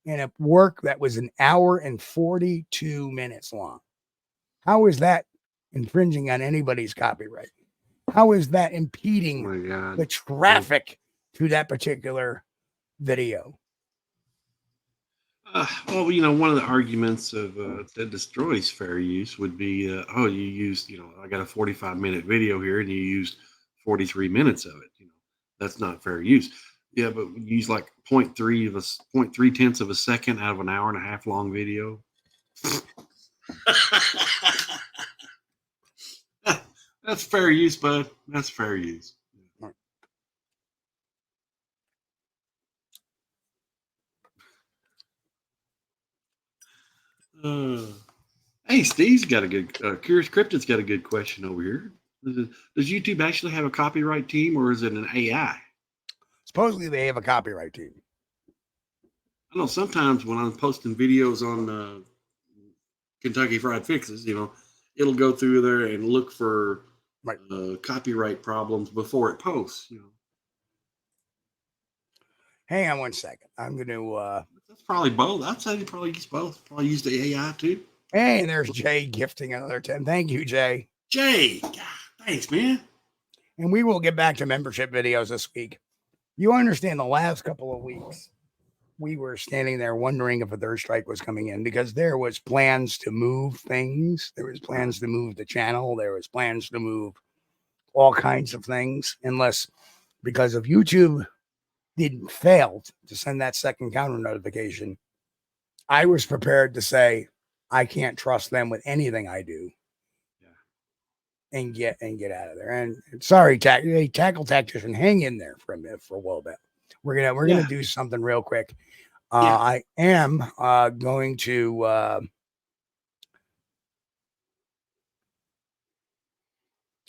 in a work that was an hour and 42 minutes long. How is that infringing on anybody's copyright? How is that impeding the traffic to that particular video? Well, you know, one of the arguments of that destroys fair use would be, you used, I got a 45-minute video here and you used 43 minutes of it. That's not fair use. Yeah, but you use like 0.3 tenths of a second out of an hour and a half long video. That's fair use, bud. That's fair use. Hey, Steve's got a good, Curious Cryptid's got a good question over here. Does YouTube actually have a copyright team, or is it an AI? Supposedly they have a copyright team. I know sometimes when I'm posting videos on Kentucky Fried Fixes, it'll go through there and look for copyright problems before it posts. Hang on one second. I'm going to... That's probably both. I'd say they probably use both. Probably use the AI too. Hey, and there's Jay gifting another 10. Thank you, Jay. Jay, God, thanks, man. And we will get back to membership videos this week. You understand, the last couple of weeks, we were standing there wondering if a third strike was coming in, because there was plans to move things. There was plans to move the channel. There was plans to move all kinds of things, unless, because of YouTube didn't fail to send that second counter notification, I was prepared to say, I can't trust them with anything I do. And get out of there. And sorry, tackle tactician, hang in there for a minute, for a little bit. We're gonna do something real quick. I am going to I'm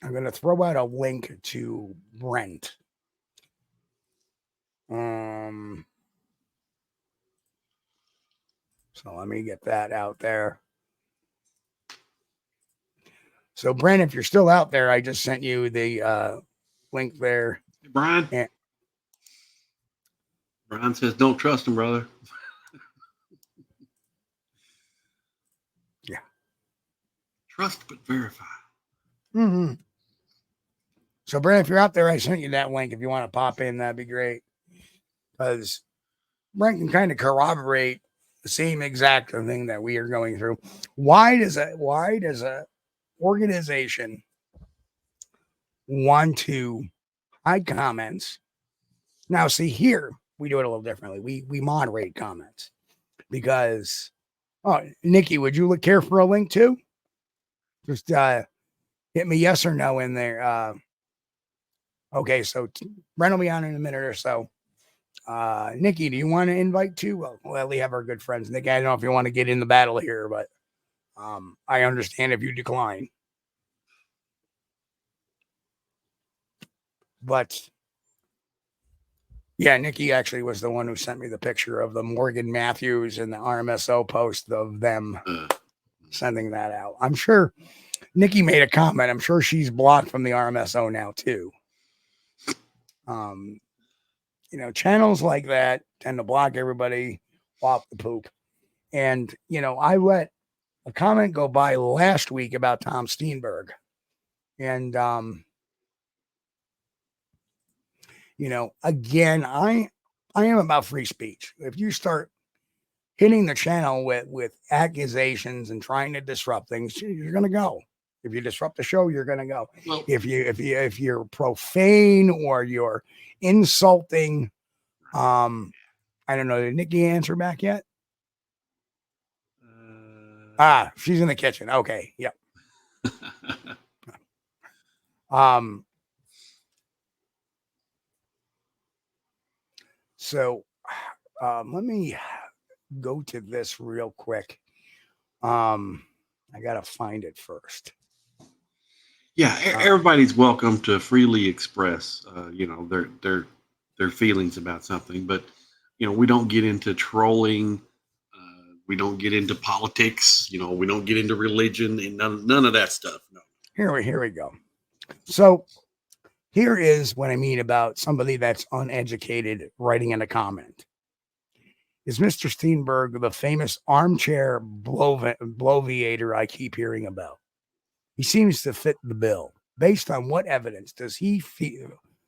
gonna throw out a link to Brent. So let me get that out there. So, Brent, if you're still out there, I just sent you the link there. Brian. And Brian says, "Don't trust him, brother." Yeah. Trust but verify. Mm-hmm. So, Brent, if you're out there, I sent you that link. If you want to pop in, that'd be great. Because Brent can kind of corroborate the same exact thing that we are going through. Why does a organization want to hide comments? Now, see, here we do it a little differently. We moderate comments because, Nikki, would you care for a link too? Just hit me yes or no in there. Okay, so Brent will be on in a minute or so. Nikki, do you want to invite too? Well, we have our good friends. Nikki, I don't know if you want to get in the battle here, but I understand if you decline. But yeah, Nikki actually was the one who sent me the picture of the Morgan Matthews and the RMSO post of them sending that out. I'm sure Nikki made a comment. I'm sure she's blocked from the RMSO now too. Channels like that tend to block everybody off the poop. And, I let a comment go by last week about Tom Steenberg. And, again, I am about free speech. If you start hitting the channel with accusations and trying to disrupt things, you're going to go. If you disrupt the show, you're going to go. Well, if you're profane or you're insulting, I don't know. Did Nikki answer back yet? She's in the kitchen. Okay. Yep. So let me go to this real quick. I gotta find it first. Yeah, everybody's welcome to freely express their feelings about something, but we don't get into trolling. We don't get into politics. We don't get into religion and none of that stuff. No. Here we go. So here is what I mean about somebody that's uneducated writing in a comment. Is Mr. Steenberg the famous armchair bloviator I keep hearing about? He seems to fit the bill. Based on what evidence does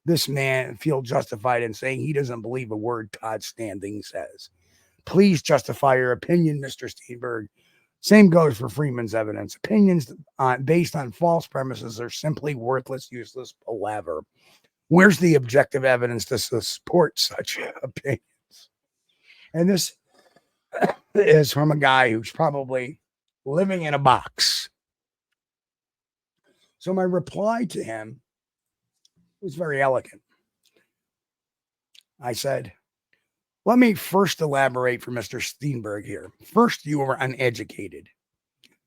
this man feel justified in saying he doesn't believe a word Todd Standing says? Please justify your opinion, Mr. Steenberg. Same goes for Freeman's evidence. Opinions based on false premises are simply worthless, useless palaver. Where's the objective evidence to support such opinions? And this is from a guy who's probably living in a box. So my reply to him was very elegant. I said, let me first elaborate for Mr. Steenberg here. First, you are uneducated.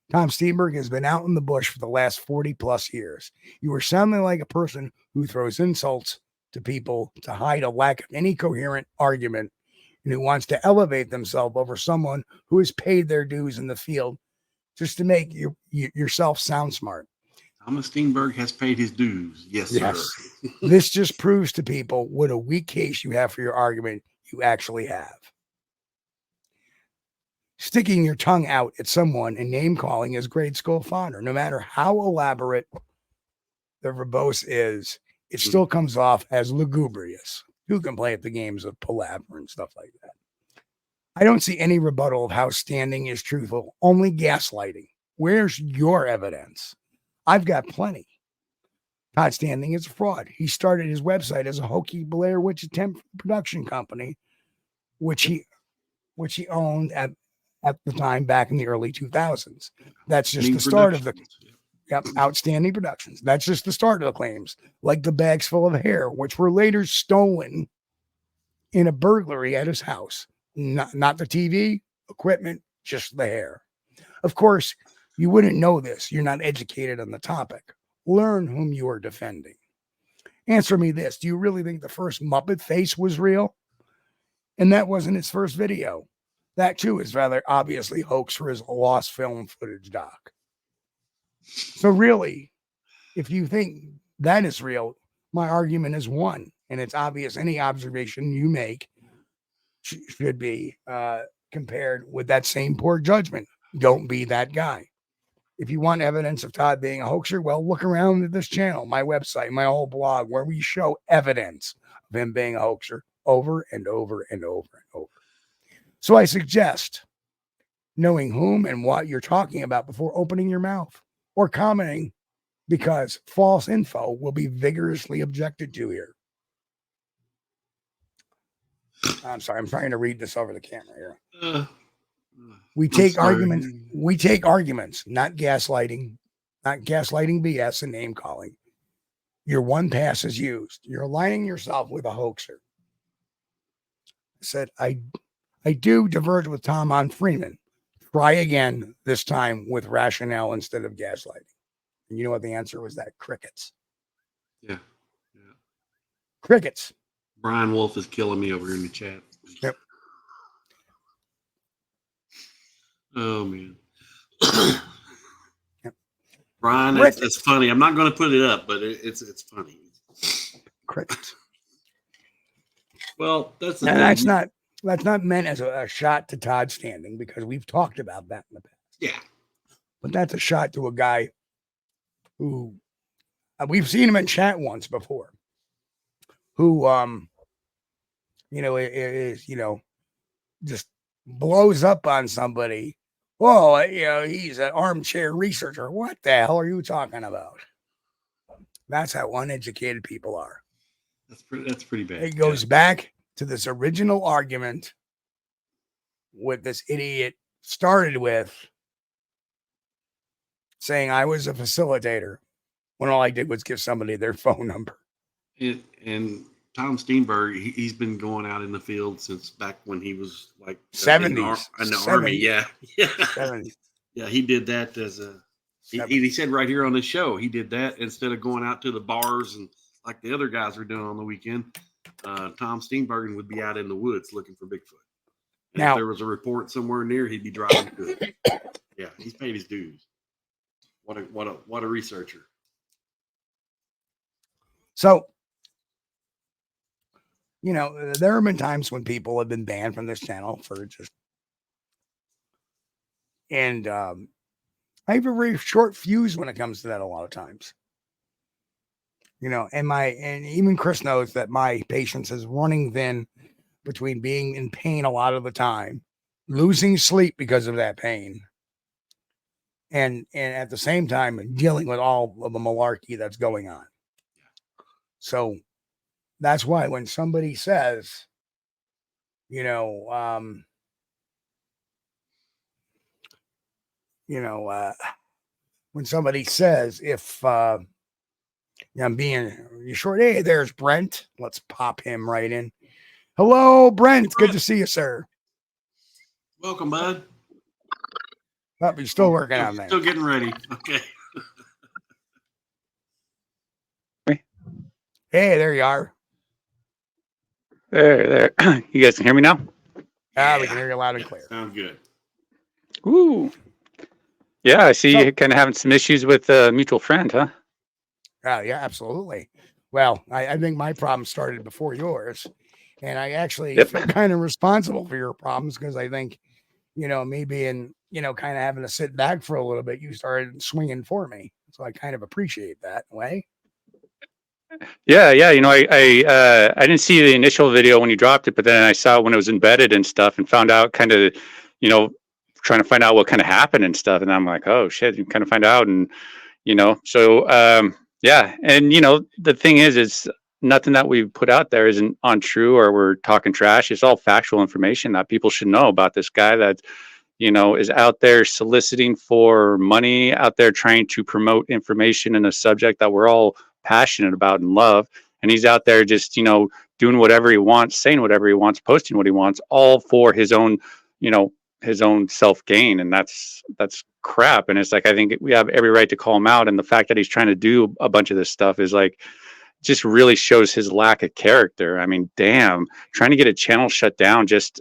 Tom Steenberg has been out in the bush for the last 40 plus years. You are sounding like a person who throws insults to people to hide a lack of any coherent argument and who wants to elevate themselves over someone who has paid their dues in the field just to make yourself sound smart. Thomas Steenberg has paid his dues. Yes, sir. This just proves to people what a weak case you have for your argument you actually have. Sticking your tongue out at someone and name calling is grade school fodder. No matter how elaborate the verbose is, it still comes off as lugubrious. Who can play at the games of palaver and stuff like that? I don't see any rebuttal of how Standing is truthful, only gaslighting. Where's your evidence? I've got plenty. Todd Standing is a fraud. He started his website as a hokey Blair Witch attempt production company, which he owned at the time back in the early 2000s. That's just the start of the Outstanding Productions. That's just the start of the claims, like the bags full of hair, which were later stolen in a burglary at his house. Not the TV equipment, just the hair. Of course, you wouldn't know this. You're not educated on the topic. Learn whom you are defending. Answer me this. Do you really think the first Muppet face was real? And that wasn't his first video. That too is rather obviously hoax for his lost film footage doc. So really, if you think that is real, my argument is one, and it's obvious any observation you make should be compared with that same poor judgment. Don't be that guy. If you want evidence of Todd being a hoaxer, well, look around at this channel, my website, my whole blog, where we show evidence of him being a hoaxer over and over and over and over. So I suggest knowing whom and what you're talking about before opening your mouth or commenting, because false info will be vigorously objected to here. I'm sorry, I'm trying to read this over the camera here. We take arguments, not gaslighting BS and name calling. Your one pass is used. You're aligning yourself with a hoaxer. I said, I do diverge with Tom on Freeman. Try again, this time with rationale instead of gaslighting. And you know what the answer was? That crickets. Yeah. Crickets. Brian Wolf is killing me over here in the chat. Yep. Oh man. Yep. Brian, it's funny. I'm not going to put it up, but it's funny. Crickets. Well, that's not meant as a shot to Todd Standing, because we've talked about that in the past. Yeah. But that's a shot to a guy who we've seen him in chat once before, who is just blows up on somebody. Whoa, he's an armchair researcher. What the hell are you talking about? That's how uneducated people are. That's pretty bad. It goes back to this original argument with this idiot started with saying I was a facilitator when all I did was give somebody their phone number. And Tom Steenberg, he's been going out in the field since back when he was like 70s in the Army. Yeah. 70s. Yeah, he did that as he said right here on the show, he did that instead of going out to the bars and like the other guys were doing on the weekend. Tom Steenbergen would be out in the woods looking for Bigfoot. And if there was a report somewhere near, he'd be driving to it. Yeah, he's paid his dues. What a researcher. So, there have been times when people have been banned from this channel for just, and I have a very short fuse when it comes to that a lot of times. And even Chris knows that my patience is running thin between being in pain a lot of the time, losing sleep because of that pain, and at the same time dealing with all of the malarkey that's going on. So that's why when somebody says, when somebody says, if I'm being short, hey, there's Brent. Let's pop him right in. Hello, Brent. Good to see you, sir. Welcome, bud. Oh, you're still working on that. Still getting ready. Okay. Hey, there you are. There. You guys can hear me now? We can hear you loud and clear. Sounds good. Ooh. Yeah, I see you kind of having some issues with a mutual friend, huh? Yeah, absolutely. Well, I think my problem started before yours. And I actually feel kind of responsible for your problems, because I think, me being, kind of having to sit back for a little bit, you started swinging for me. So I kind of appreciate that way. Yeah. I didn't see the initial video when you dropped it, but then I saw it when it was embedded and stuff, and found out kind of, trying to find out what kind of happened and stuff. And I'm like, oh shit, you kind of find out. And, so, yeah. And, the thing is nothing that we put out there isn't untrue or we're talking trash. It's all factual information that people should know about this guy that, is out there soliciting for money, out there trying to promote information in a subject that we're all passionate about and love. And he's out there just, doing whatever he wants, saying whatever he wants, posting what he wants, all for his own, his own self gain. And that's crap. And it's like, I think we have every right to call him out. And the fact that he's trying to do a bunch of this stuff is like, just really shows his lack of character. I mean, damn, trying to get a channel shut down just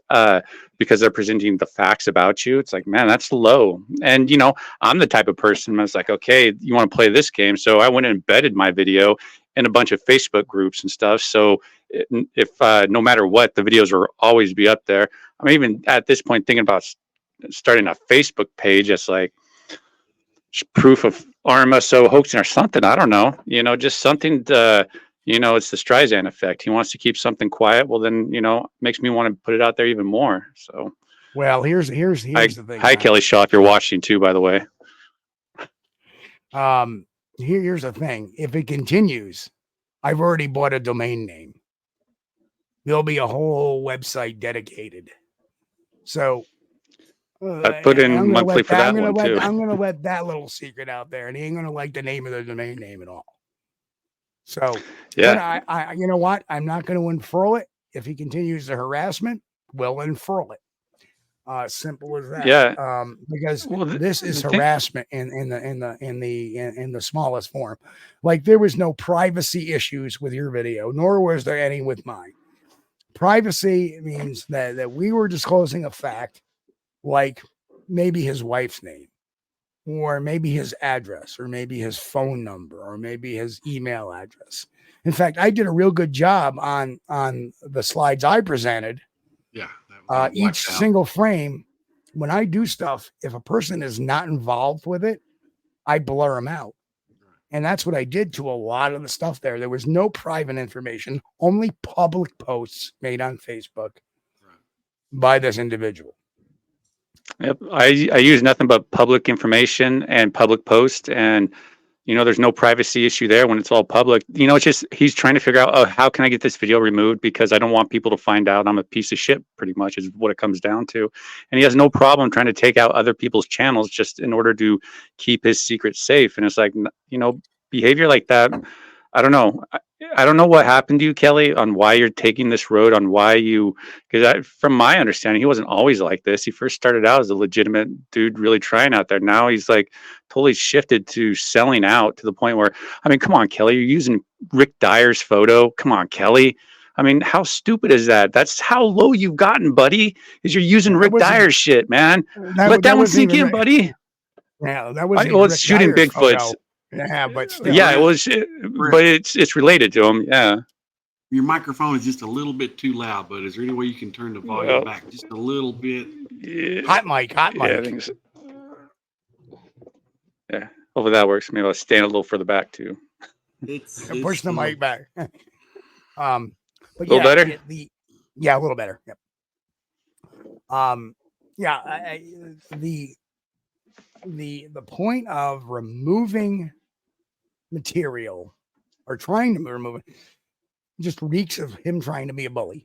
because they're presenting the facts about you. It's like, man, that's low. And, you know, I'm the type of person I was like, okay, you want to play this game? So I went and embedded my video in a bunch of Facebook groups and stuff. So if no matter what, the videos will always be up there. I'm even at this point thinking about starting a Facebook page that's like proof of RMSO hoaxing or something. I don't know, you know, just something to, you know, it's the Streisand effect. He wants to keep something quiet. Well, then, you know, makes me want to put it out there even more. So, well, here's the thing. Hi, Kelly Shaw, if you're watching too, by the way. Here's the thing. If it continues, I've already bought a domain name. There'll be a whole website dedicated. So I put in monthly for that one too. I'm going to let that little secret out there, and he ain't going to like the name of the domain name at all. So, yeah, I you know what? I'm not going to unfurl it. If he continues the harassment, we'll unfurl it. Simple as that. Yeah. Because this is harassment in the smallest form. Like, there was no privacy issues with your video, nor was there any with mine. Privacy means that we were disclosing a fact, like maybe his wife's name, or maybe his address, or maybe his phone number, or maybe his email address. In fact, I did a real good job on the slides I presented. Yeah. Each single frame, when I do stuff, if a person is not involved with it, I blur them out. And that's what I did to a lot of the stuff there. There was no private information, only public posts made on Facebook by this individual. Yep. I use nothing but public information and public posts, and you know, there's no privacy issue there when it's all public. You know, it's just he's trying to figure out, oh, how can I get this video removed, because I don't want people to find out I'm a piece of shit, pretty much is what it comes down to. And he has no problem trying to take out other people's channels just in order to keep his secret safe. And it's like, you know, behavior like that, I don't know. I don't know what happened to you, Kelly, on why you're taking this road, on why you, because from my understanding, he wasn't always like this. He first started out as a legitimate dude really trying out there. Now he's like totally shifted to selling out to the point where, I mean, come on, Kelly, you're using Rick Dyer's photo. Come on, Kelly. I mean, how stupid is that? That's how low you've gotten, buddy, is you're using Rick Dyer's shit, man. Let that one sink in, buddy. Yeah, that was well, it's shooting Bigfoots. Photo. Yeah, but still, yeah, it was, but it's related to him. Yeah. Your microphone is just a little bit too loud, but is there any way you can turn the volume back just a little bit? Yeah. Hot mic. Yeah, I think so. Yeah, hopefully that works. Maybe I'll stand a little further back too. It's push the mic back. But a little better. Yeah, a little better. Yep. The point of removing material or trying to remove it just reeks of him trying to be a bully.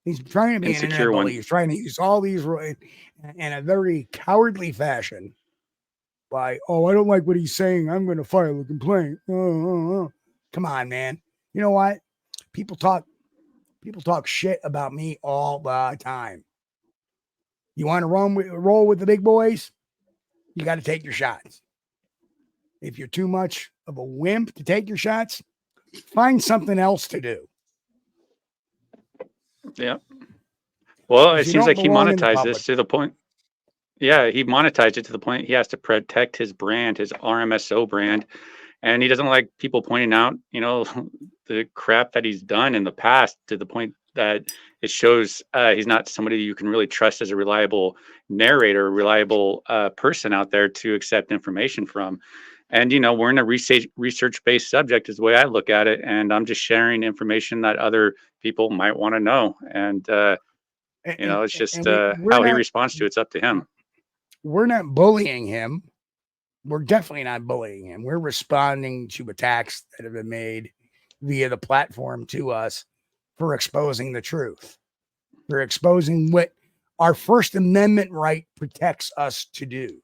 He's trying to be an internet bully. He's trying to use all these in a very cowardly fashion by, oh, I don't like what he's saying, I'm going to file a complaint. Come on, man. You know what? People talk shit about me all the time. You want to roll with the big boys? You got to take your shots. If you're too much of a wimp to take your shots, find something else to do. Yeah. Well, it seems like he monetized this to the point. Yeah, he monetized it to the point he has to protect his brand, his RMSO brand. And he doesn't like people pointing out, you know, the crap that he's done in the past, to the point that it shows he's not somebody you can really trust as a reliable narrator, reliable person out there to accept information from. And, you know, we're in a research-based subject is the way I look at it. And I'm just sharing information that other people might want to know. And, you know, it's just how he responds to it's up to him. We're not bullying him. We're definitely not bullying him. We're responding to attacks that have been made via the platform to us for exposing the truth. For exposing what our First Amendment right protects us to do.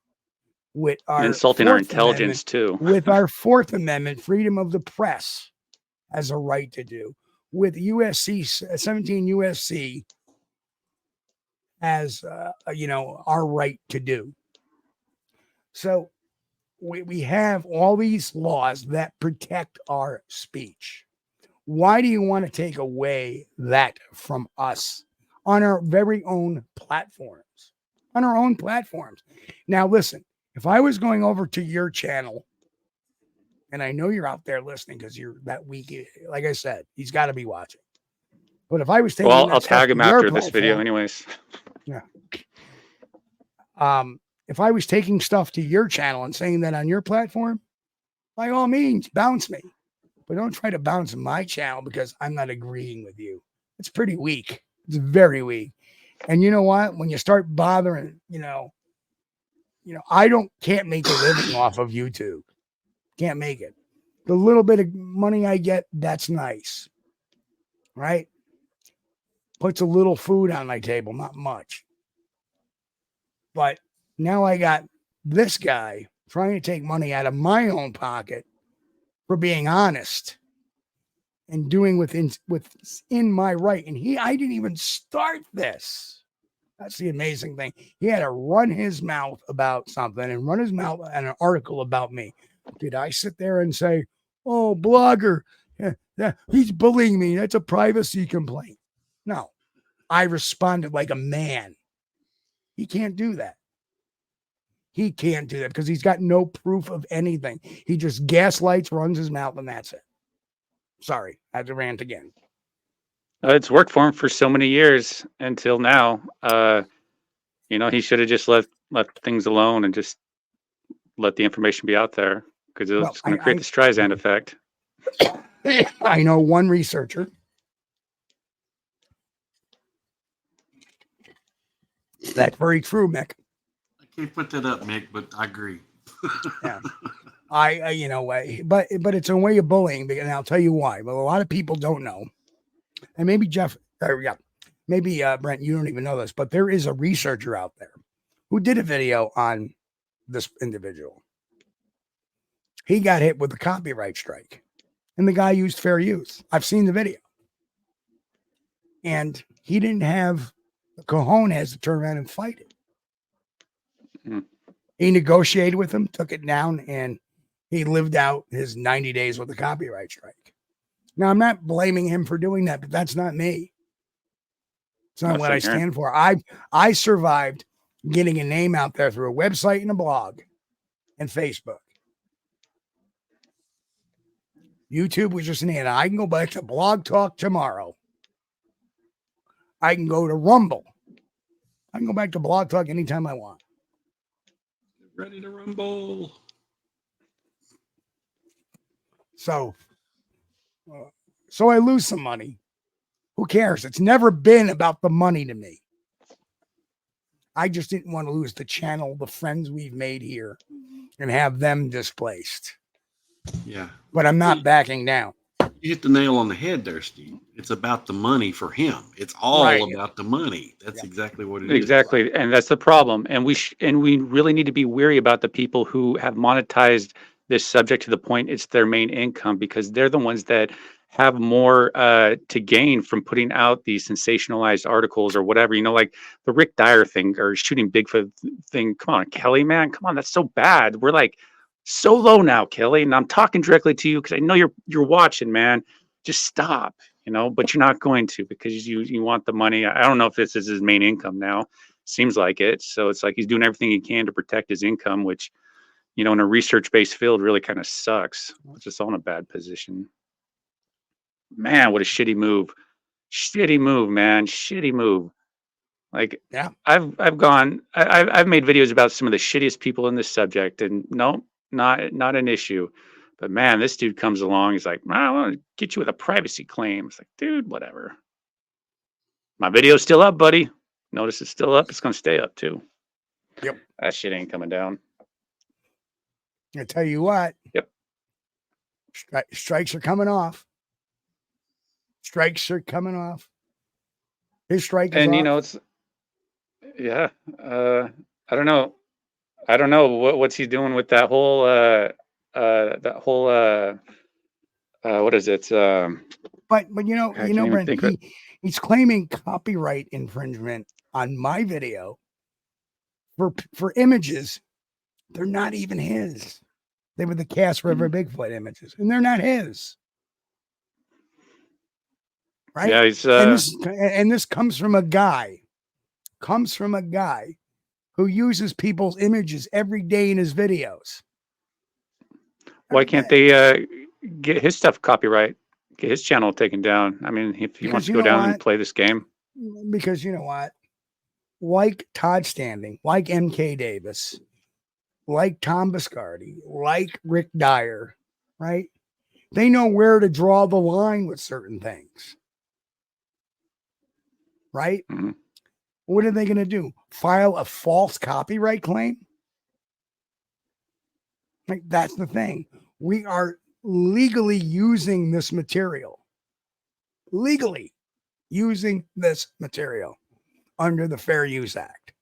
With our insulting our intelligence too. With our Fourth Amendment, freedom of the press as a right to do. With USC 17 USC as you know, our right to do. So we have all these laws that protect our speech. Why do you want to take away that from us, on our very own platforms. On our own platforms. Now, listen, if I was going over to your channel, and I know you're out there listening because you're that weak, like I said, he's got to be watching. But if I was taking, well, I'll tag him after this video, anyways. Yeah. If I was taking stuff to your channel and saying that on your platform, by all means, bounce me. But don't try to bounce my channel because I'm not agreeing with you. It's pretty weak. It's very weak. And you know what? When you start bothering, I can't make a living off of YouTube. Can't make it. The little bit of money I get, that's nice. Right? Puts a little food on my table, not much. But now I got this guy trying to take money out of my own pocket for being honest and doing within my right. And I didn't even start this. That's the amazing thing. He had to run his mouth about something and run his mouth on an article about me. Did I sit there and say, oh, blogger, he's bullying me. That's a privacy complaint. No, I responded like a man. He can't do that. He can't do that because he's got no proof of anything. He just gaslights, runs his mouth, and that's it. Sorry, I had to rant again. It's worked for him for so many years until now. He should have just left things alone and just let the information be out there because it's going to create the Streisand effect. I know one researcher. That's very true, Mick. Can't put that up, Mick, but I agree. Yeah, but it's a way of bullying, and I'll tell you why. But a lot of people don't know, and maybe maybe Brent, you don't even know this, but there is a researcher out there who did a video on this individual. He got hit with a copyright strike, and the guy used fair use. I've seen the video, and he didn't have the cojones to turn around and fight it. He negotiated with him, took it down, and he lived out his 90 days with a copyright strike. Now, I'm not blaming him for doing that, but that's not me. It's not what I stand for. I survived getting a name out there through a website and a blog and Facebook. YouTube was just an ad. I can go back to Blog Talk tomorrow. I can go to Rumble. I can go back to Blog Talk anytime I want. Ready to rumble. So I lose some money. Who cares? It's never been about the money to me. I just didn't want to lose the channel, the friends we've made here, and have them displaced. Yeah. But I'm not backing down. You hit the nail on the head there, Steve. It's about the money for him. It's all about the money. That's exactly what it is. Exactly. And that's the problem. And we really need to be weary about the people who have monetized this subject to the point it's their main income, because they're the ones that have more to gain from putting out these sensationalized articles or whatever, like the Rick Dyer thing or shooting Bigfoot thing. Come on, Kelly, man. Come on. That's so bad. We're like so low now, Kelly. And I'm talking directly to you because I know you're watching, man. Just stop, but you're not going to because you want the money. I don't know if this is his main income now. Seems like it. So it's like he's doing everything he can to protect his income, which, in a research-based field really kind of sucks. It's just all in a bad position. Man, what a shitty move. Shitty move, man. Shitty move. Like, yeah, I've made videos about some of the shittiest people in this subject, and no, not an issue. But man, this dude comes along. He's like, I want to get you with a privacy claim. It's like, dude, whatever. My video's still up, buddy. Notice it's still up. It's going to stay up too. Yep. That shit ain't coming down. I tell you what. Yep. Strikes are coming off. Strikes are coming off. His strike is and off. It's I don't know what's he doing with that whole what is it? But Brent, he's claiming copyright infringement on my video for images. They're not even his. They were the Cass River Bigfoot images, and they're not his. right? Yeah, he's And this comes from a guy who uses people's images every day in his videos. why can't they get his stuff copyright, get his channel taken down? I mean, if he wants to go down and play this game. Because you know what? Like Todd Standing, like MK Davis, like Tom Biscardi, like Rick Dyer, right? They know where to draw the line with certain things. Right? Mm-hmm. What are they going to do? File a false copyright claim? Like, that's the thing. We are legally using this material. Legally using this material under the Fair Use Act.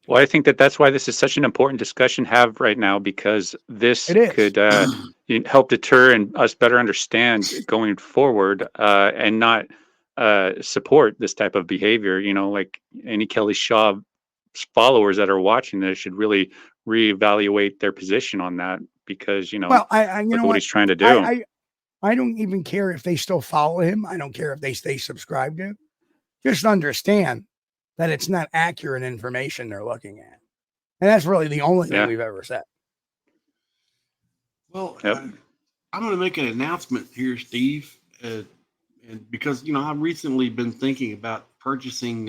Well, I think that's why this is such an important discussion to have right now, because this could help deter and us better understand going forward, and not support this type of behavior. You know, like any Kelly Shaw followers that are watching this should really reevaluate their position on that, because, you know, well, I you look know at what he's trying to do. I don't even care if they still follow him. I don't care if they stay subscribed to him. Just understand that it's not accurate information they're looking at. And that's really the only thing we've ever said. Well, I'm going to make an announcement here, Steve. And because, you know, I've recently been thinking about purchasing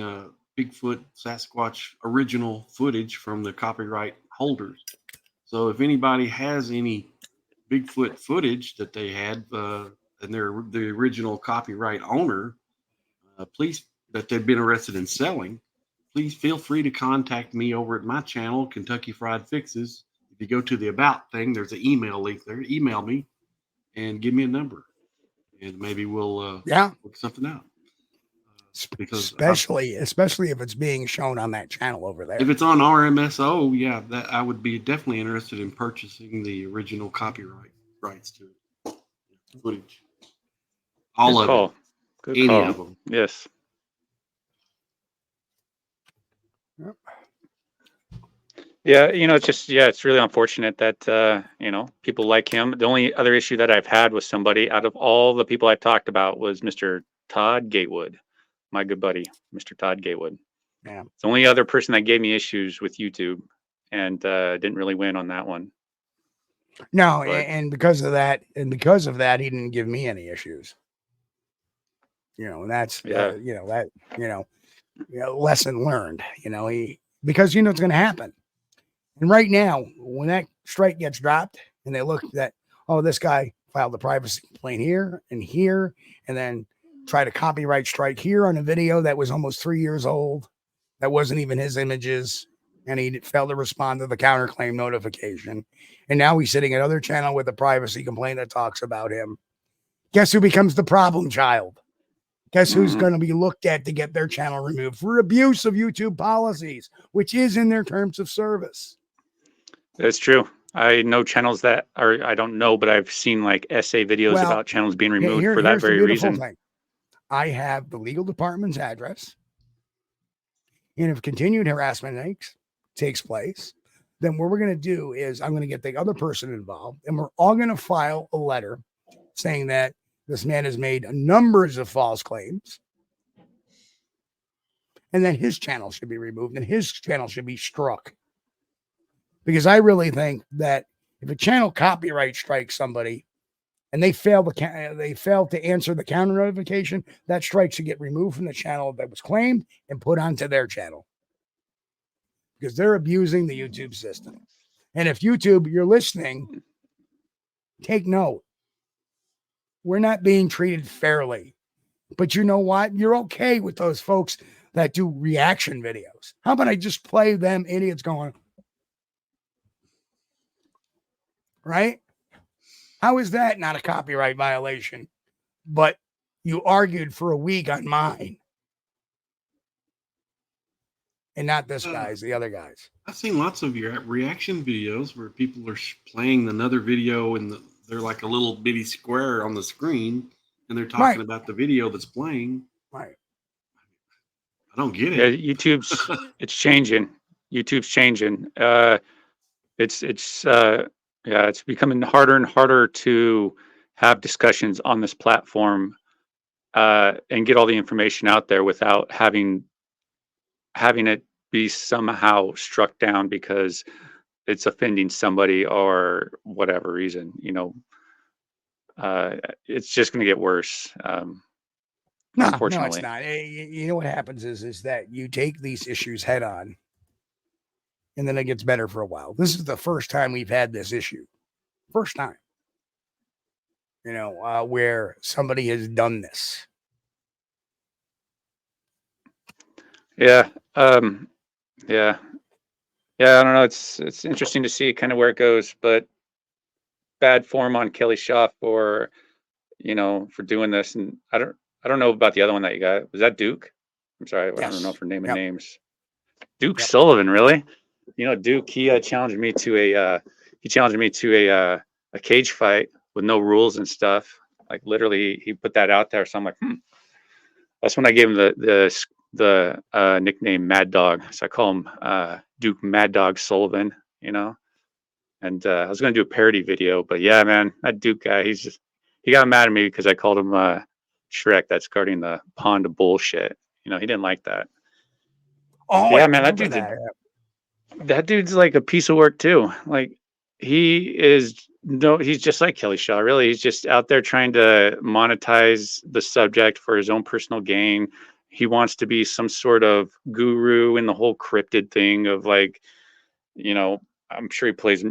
Bigfoot Sasquatch original footage from the copyright holders. So if anybody has any Bigfoot footage that they had and they're the original copyright owner, please, that they've been interested in selling, please feel free to contact me over at my channel, Kentucky Fried Fixes. If you go to the About thing, there's an email link there. Email me and give me a number, and maybe we'll work something out. Because especially if it's being shown on that channel over there. If it's on RMSO, yeah, that I would be definitely interested in purchasing the original copyright rights to it. Footage. All Good of call. it. Good Any call. of them. Yes. Yep. Yeah, you know, it's just, it's really unfortunate that, you know, people like him. The only other issue that I've had with somebody out of all the people I've talked about was Mr. Todd Gatewood, my good buddy, Mr. Todd Gatewood. Yeah. It's the only other person that gave me issues with YouTube, and didn't really win on that one. No, and because of that, he didn't give me any issues. You know, and that's lesson learned. You know, because you know it's going to happen. And right now, when that strike gets dropped, and they look at, oh, this guy filed a privacy complaint here, and then tried a copyright strike here on a video that was almost 3 years old, that wasn't even his images, and he failed to respond to the counterclaim notification. And now he's sitting at another channel with a privacy complaint that talks about him. Guess who becomes the problem child? Guess who's going to be looked at to get their channel removed for abuse of YouTube policies, which is in their terms of service. That's true. I know channels that are, I don't know, but I've seen like essay videos about channels being removed for that very reason. Thing. I have the legal department's address. And if continued harassment takes place, then what we're going to do is I'm going to get the other person involved, and we're all going to file a letter saying that this man has made numbers of false claims, and then his channel should be removed and his channel should be struck. Because I really think that if a channel copyright strikes somebody and they fail to answer the counter notification, that strike should get removed from the channel that was claimed and put onto their channel. Because they're abusing the YouTube system. And if YouTube, you're listening, take note. We're not being treated fairly. But you know what? You're okay with those folks that do reaction videos. How about I just play them idiots going, right? How is that not a copyright violation? But you argued for a week on mine. And not this guy's, the other guys. I've seen lots of your reaction videos where people are playing another video and they're like a little bitty square on the screen and they're talking about the video that's playing. Right. I don't get it. Yeah, it's changing. YouTube's changing. It's becoming harder and harder to have discussions on this platform and get all the information out there without having it be somehow struck down because it's offending somebody or whatever reason, it's just going to get worse. No, Unfortunately. it's not. You know what happens is that you take these issues head on, and then it gets better for a while. This is the first time we've had this issue. First time. Where somebody has done this. Yeah. Yeah. I don't know. It's interesting to see kind of where it goes, but bad form on Kelly Shaw for doing this. And I don't know about the other one that you got. Was that Duke? I'm sorry. I don't know for naming names. Duke Sullivan, really? Duke, he challenged me to a cage fight with no rules and stuff. Like literally he put that out there. So I'm like, that's when I gave him the nickname Mad Dog. So I call him Duke Mad Dog Sullivan, and I was going to do a parody video, but yeah, man, that Duke guy, he got mad at me because I called him Shrek that's guarding the pond of bullshit. He didn't like that. Oh yeah, man, that dude's like a piece of work too. Like he's just like Kelly Shaw, really. He's just out there trying to monetize the subject for his own personal gain. He wants to be some sort of guru in the whole cryptid thing of like, I'm sure he plays,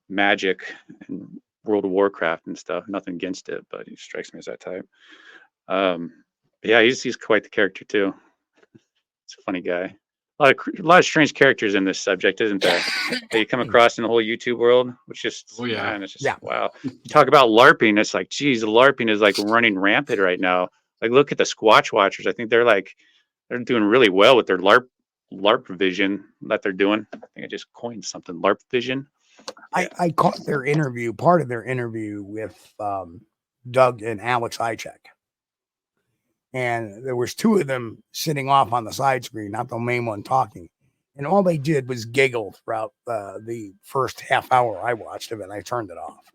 Magic and World of Warcraft and stuff. Nothing against it, but he strikes me as that type. Yeah, he's quite the character too. He's a funny guy. A lot of strange characters in this subject, isn't there? That you come across in the whole YouTube world, which just, man, it's just, wow. You talk about LARPing, it's like, geez, the LARPing is like running rampant right now. Like, look at the Squatch Watchers. I think they're doing really well with their LARP vision that they're doing. I think I just coined something, LARP vision. I caught part of their interview with Doug and Alex Ichek. And there was two of them sitting off on the side screen, not the main one talking. And all they did was giggle throughout the first half hour I watched of it, and I turned it off.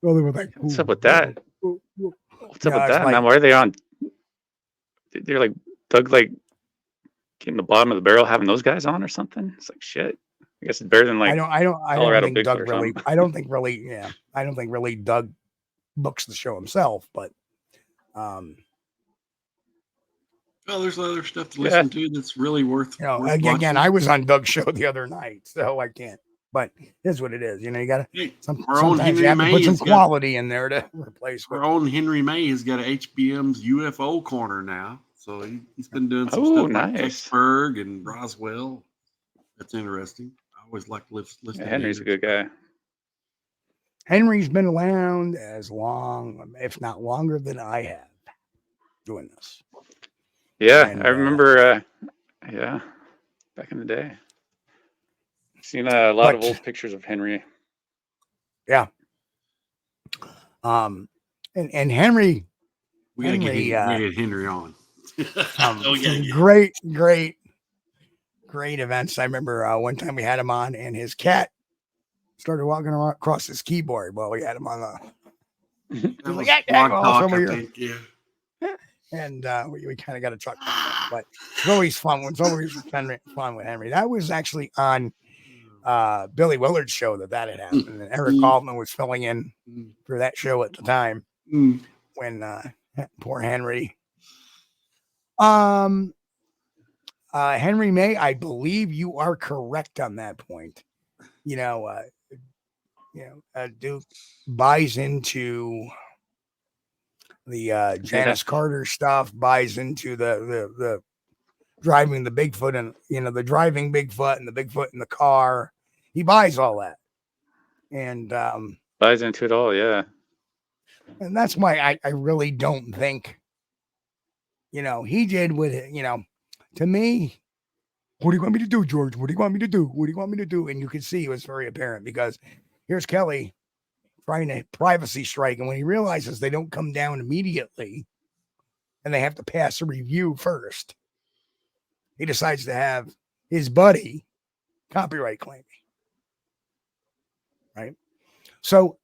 Well, they were like, what's up with that? What's up with that, like, man? Why are they on? They're like, Doug, like, getting the bottom of the barrel, having those guys on or something? It's like, shit. I guess it's better than like I don't think Doug really. Something. I don't think really Doug books the show himself, but well, there's other stuff to listen to that's really worth. Again, I was on Doug's show the other night, so I can't. But it's what it is. You got to. Sometimes you have to put some quality in there to replace. Our own Henry May has got a HBM's UFO corner now, so he's been doing some stuff like Pittsburgh and Roswell. That's interesting. I always like to listen. Yeah, Henry's a good guy. Henry's been around as long, if not longer, than I have doing this. Yeah, and, I remember. Back in the day, seen a lot of old pictures of Henry. Yeah. And Henry, we gotta get Henry on. Great events. I remember one time we had him on, and his cat started walking across his keyboard while we had him on the. And we kind of got a truck, but it's always fun. It's always fun with Henry. That was actually on Billy Willard's show that had happened, and Eric Altman was filling in for that show at the time when poor Henry. Henry May, I believe you are correct on that point. Duke buys into the Janice Carter stuff, buys into the driving the Bigfoot and the driving Bigfoot and the Bigfoot in the car. He buys all that, and buys into it all, yeah. And that's why I really don't think he did with it. To me, what do you want me to do, George? What do you want me to do? What do you want me to do? And you can see it was very apparent because here's Kelly trying to privacy strike. And when he realizes they don't come down immediately and they have to pass a review first, he decides to have his buddy copyright claim. Right. So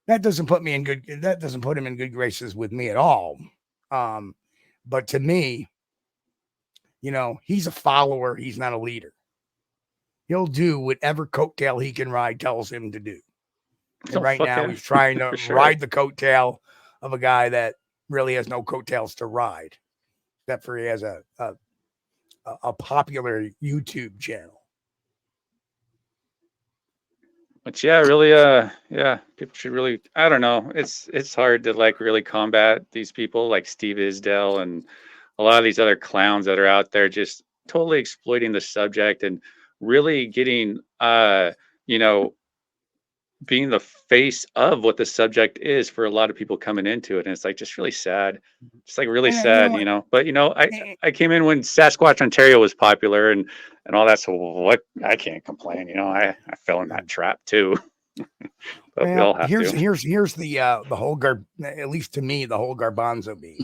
that doesn't put me in good. That doesn't put him in good graces with me at all. But to me, you know, he's a follower. He's not a leader. He'll do whatever coattail he can ride tells him to do. And right now, he's trying to ride the coattail of a guy that really has no coattails to ride, except for he has a popular YouTube channel. But yeah, really, yeah, people should really, I don't know. It's hard to like really combat these people like Steve Isdell and a lot of these other clowns that are out there just totally exploiting the subject and really getting, you know, being the face of what the subject is for a lot of people coming into it. And it's like, just really sad, just like really sad, you know, but you know, I came in when Sasquatch Ontario was popular and all that. So what, I can't complain. You know, I fell in that trap too. But we all have here's to. the whole at least to me, the whole garbanzo beat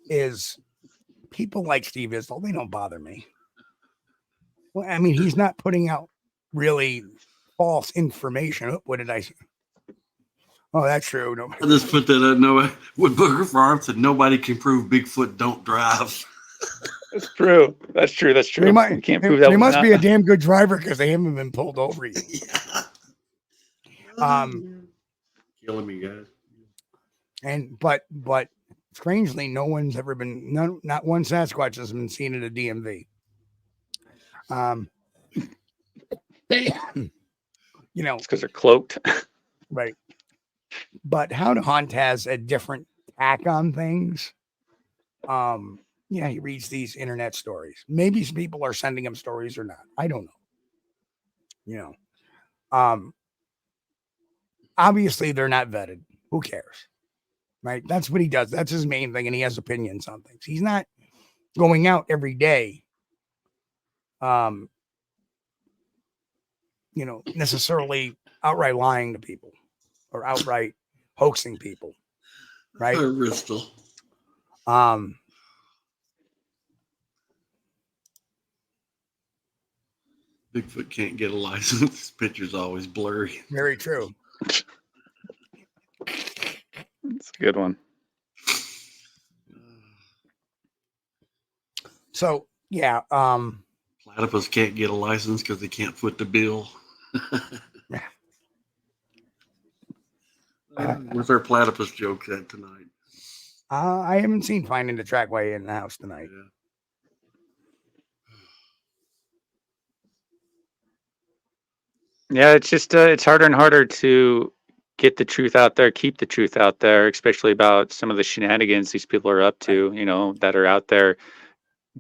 is people like Steve Isdell. They don't bother me. Well, I mean, he's not putting out really false information. Oh, what did I say? Oh, that's true. No, I just put that up. No, with Booker Farm said nobody can prove Bigfoot don't drive. That's true. That's true. That's true. We can't prove that. They must be a damn good driver because they haven't been pulled over yet. Yeah. Killing me, guys. And but strangely, no one's ever been. Not one Sasquatch has been seen at a DMV. You know, it's because they're cloaked. Right. But How to Hunt has a different tack on things. Yeah, he reads these internet stories. Maybe some people are sending him stories or not. I don't know. You know, obviously they're not vetted. Who cares? Right. That's what he does. That's his main thing. And he has opinions on things. He's not going out every day. You know, necessarily outright lying to people or outright hoaxing people, right? Bristol. Bigfoot can't get a license. This picture's always blurry. Very true. It's a good one. So yeah, platypus can't get a license because they can't foot the bill. Where's our platypus joke at tonight? I haven't seen Finding the Trackway in the house tonight. Yeah, it's just it's harder and harder to get the truth out there, keep the truth out there, especially about some of the shenanigans these people are up to, you know, that are out there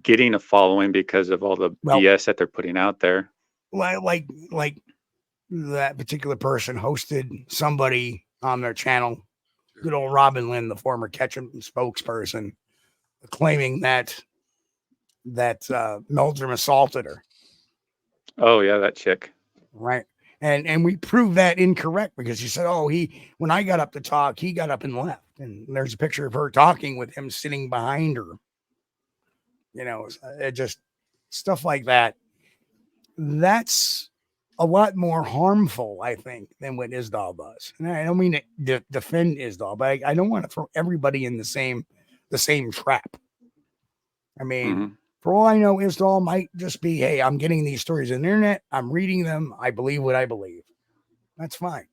getting a following because of all the BS that they're putting out there. Like that particular person hosted somebody on their channel, good old Robin Lynn, the former Ketchum spokesperson, claiming that Meldrum assaulted her. Oh yeah, that chick. Right. And we proved that incorrect because she said, oh, when I got up to talk, he got up and left. And there's a picture of her talking with him sitting behind her. You know, it just stuff like that. That's a lot more harmful, I think, than what Isdall does. And I don't mean to defend Isdall, but I don't want to throw everybody in the same trap. I mean, for all I know, Isdall might just be, hey, I'm getting these stories on the internet. I'm reading them. I believe what I believe. That's fine.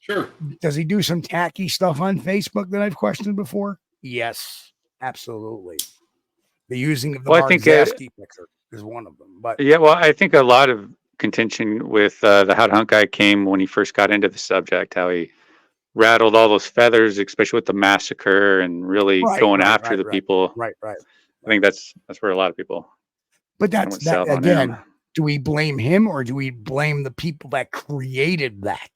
Sure. Does he do some tacky stuff on Facebook that I've questioned before? Yes, absolutely. The using of the Mark Zasky picture is one of them. But yeah, well, I think a lot of contention with the How to Hunt guy came when he first got into the subject, how he rattled all those feathers, especially with the massacre and really going after the people. Right. I think that's where a lot of people. But that's that again. Do we blame him or do we blame the people that created that?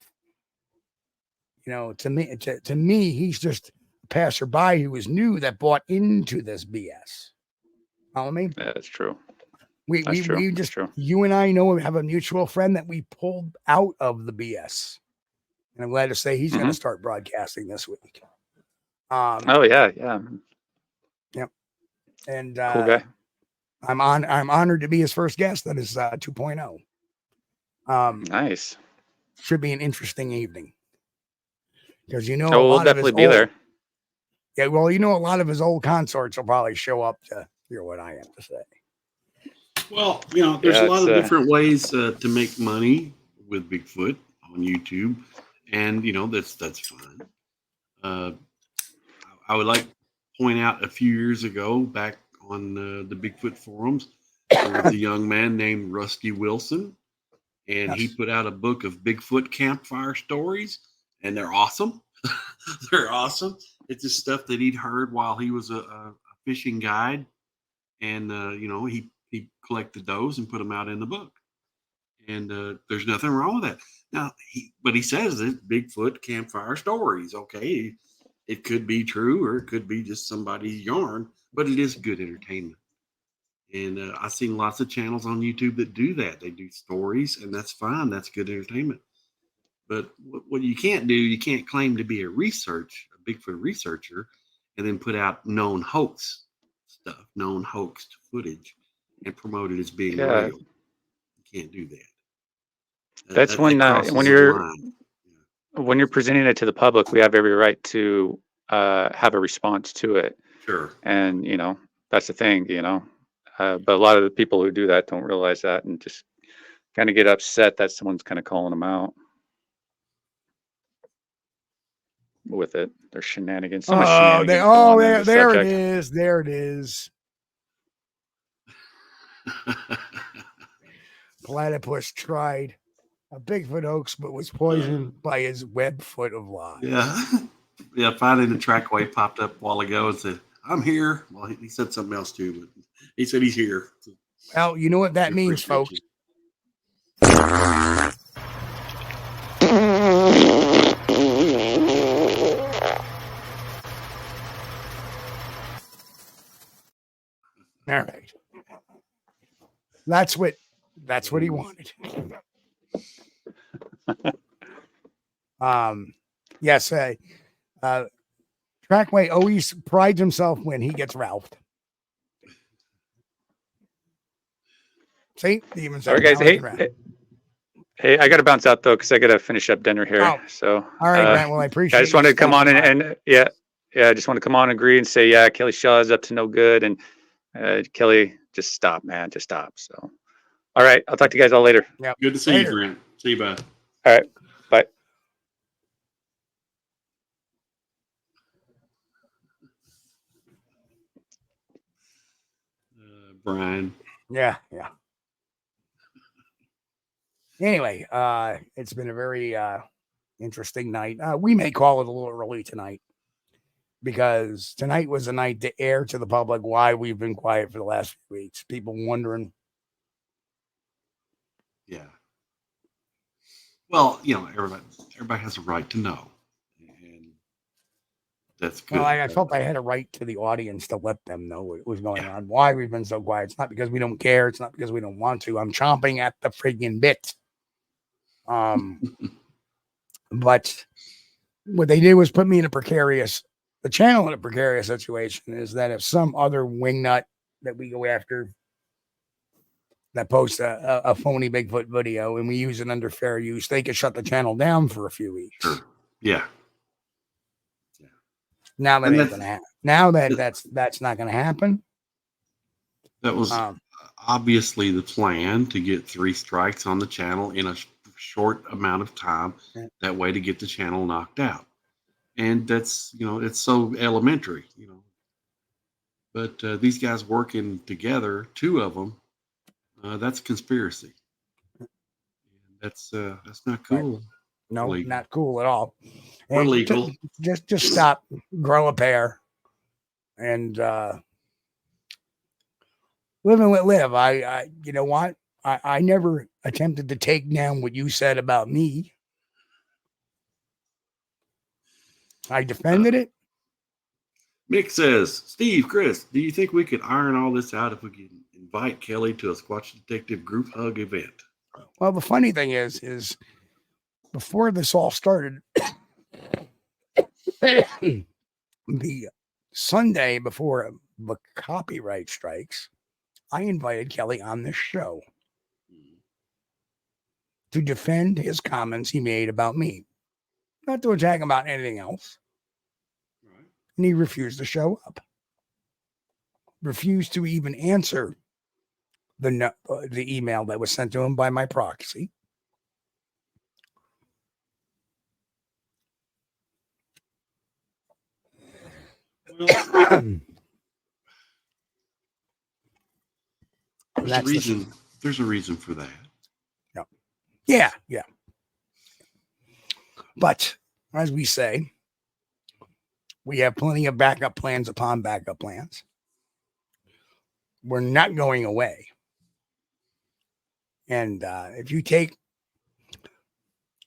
You know, to me, he's just a passerby who was new that bought into this BS. Follow me? Yeah, that's true. We just you and I know we have a mutual friend that we pulled out of the BS, and I'm glad to say he's going to start broadcasting this week. Oh yeah. Yep. And cool guy. I'm honored to be his first guest. That is 2.0. Nice. Should be an interesting evening. because you know Oh, we'll definitely be there. Yeah, well, you know, a lot of his old consorts will probably show up to hear what I have to say. Well, you know, there's a lot of different ways to make money with Bigfoot on YouTube, and you know that's fine. I would like to point out a few years ago, back on the Bigfoot forums, there was a young man named Rusty Wilson, and he put out a book of Bigfoot campfire stories, and they're awesome. They're awesome. It's just stuff that he'd heard while he was a fishing guide, and you know, he collected those and put them out in the book. And there's nothing wrong with that. Now, he says that Bigfoot campfire stories. Okay, it could be true or it could be just somebody's yarn, but it is good entertainment. And I've seen lots of channels on YouTube that do that. They do stories, and that's fine. That's good entertainment. But what you can't do, you can't claim to be a Bigfoot researcher, and then put out known hoax stuff, known hoaxed footage, and promote it as being real. You can't do that. That's when you're presenting it to the public, we have every right to have a response to it. Sure. And you know, that's the thing, you know. But a lot of the people who do that don't realize that and just kind of get upset that someone's kind of calling them out with it. There's shenanigans. So much shenanigans there it is. There it is. Platypus tried a Bigfoot hoax, but was poisoned by his web foot of lies. Yeah. Finally, the trackway popped up a while ago and said, "I'm here." Well, he said something else too, but he said he's here. Well, you know what that means, folks. All right. That's what he wanted. Yes, Trackway always prides himself when he gets Ralphed. See, even all right, guys. Hey, I got to bounce out though because I got to finish up dinner here. Oh. So, all right, Grant. Well, I appreciate. I just wanted to come on and I just want to come on and agree and say, yeah, Kelly Shaw is up to no good, and Kelly, just stop, man, just stop. So, all right, I'll talk to you guys all later. Yeah, good to see you, Grant. See you, bye. All right, bye. Brian. Yeah. Anyway, it's been a very interesting night. We may call it a little early tonight because tonight was a night to air to the public why we've been quiet for the last few weeks. People wondering. Yeah. Well, you know, everybody has a right to know. And that's good. Well, I felt I had a right to the audience to let them know what was going on, why we've been so quiet. It's not because we don't care. It's not because we don't want to. I'm chomping at the friggin' bit. But what they did was put me in the channel in a precarious situation is that if some other wingnut that we go after that posts a phony Bigfoot video and we use it under fair use, they could shut the channel down for a few weeks. Sure. Yeah. Now that ain't gonna happen. Now that's not gonna happen. That was obviously the plan, to get 3 strikes on the channel in a short amount of time. That way to get the channel knocked out. And that's, you know, it's so elementary, you know. But these guys working together, 2 of them, that's conspiracy. And that's not cool. Right. No, not cool at all. Or legal. Just stop, grow a pair, and live and let live. I you know what? I never attempted to take down what you said about me. I defended it. Mick says, Steve, Chris, do you think we could iron all this out if we could invite Kelly to a Squatch Detective group hug event? Well, the funny thing is before this all started, the Sunday before the copyright strikes, I invited Kelly on this show to defend his comments he made about me. not to attack him about anything else. Right. And he refused to show up. Refused to even answer the email that was sent to him by my proxy. Well, That's there's a reason for that. Yeah. But as we say, we have plenty of backup plans upon backup plans. We're not going away. And if you take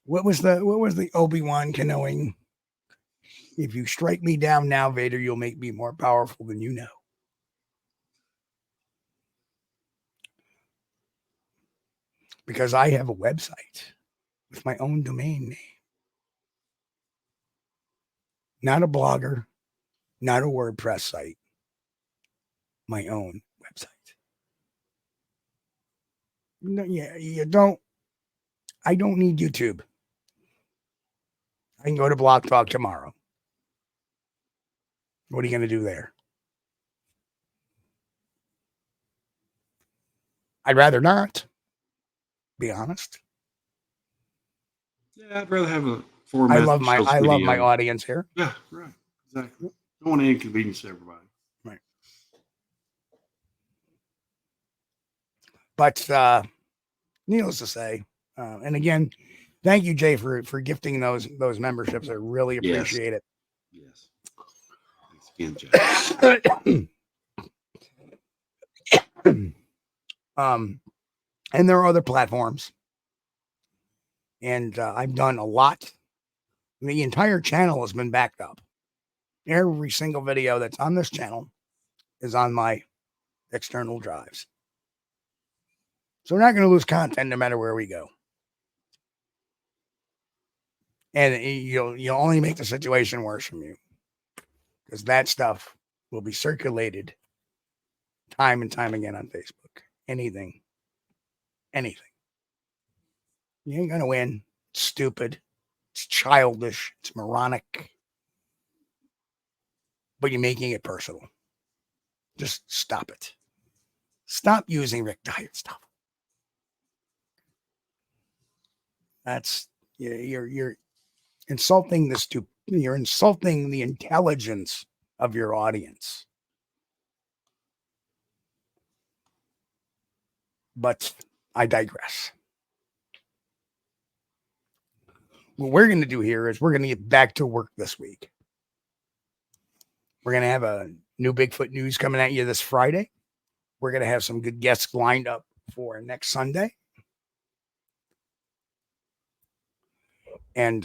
what was the Obi-Wan Kenoing? If you strike me down now, Vader, you'll make me more powerful than you know. Because I have a website with my own domain name. Not a blogger, not a WordPress site. My own website. No, yeah, I don't need YouTube. I can go to Blog Talk tomorrow. What are you going to do there? I'd rather not, be honest. Yeah, I'd rather have a format. I love my audience here. Yeah, right. Exactly. Don't want to inconvenience everybody. Right. But needless to say, and again, thank you, Jay, for gifting those memberships. I really appreciate it. Yes. Thanks again, Jay. And there are other platforms, and I've done a lot. The entire channel has been backed up. Every single video that's on this channel is on my external drives. So we're not going to lose content no matter where we go. And you'll only make the situation worse from you, because that stuff will be circulated time and time again on Facebook. Anything. You ain't going to win. It's stupid. It's childish. It's moronic. But you're making it personal. Just stop it. Stop using Rick Diet stuff. That's you're insulting you're insulting the intelligence of your audience. But I digress. What we're going to do here is we're going to get back to work this week. We're going to have a new Bigfoot news coming at you this Friday. We're going to have some good guests lined up for next Sunday. And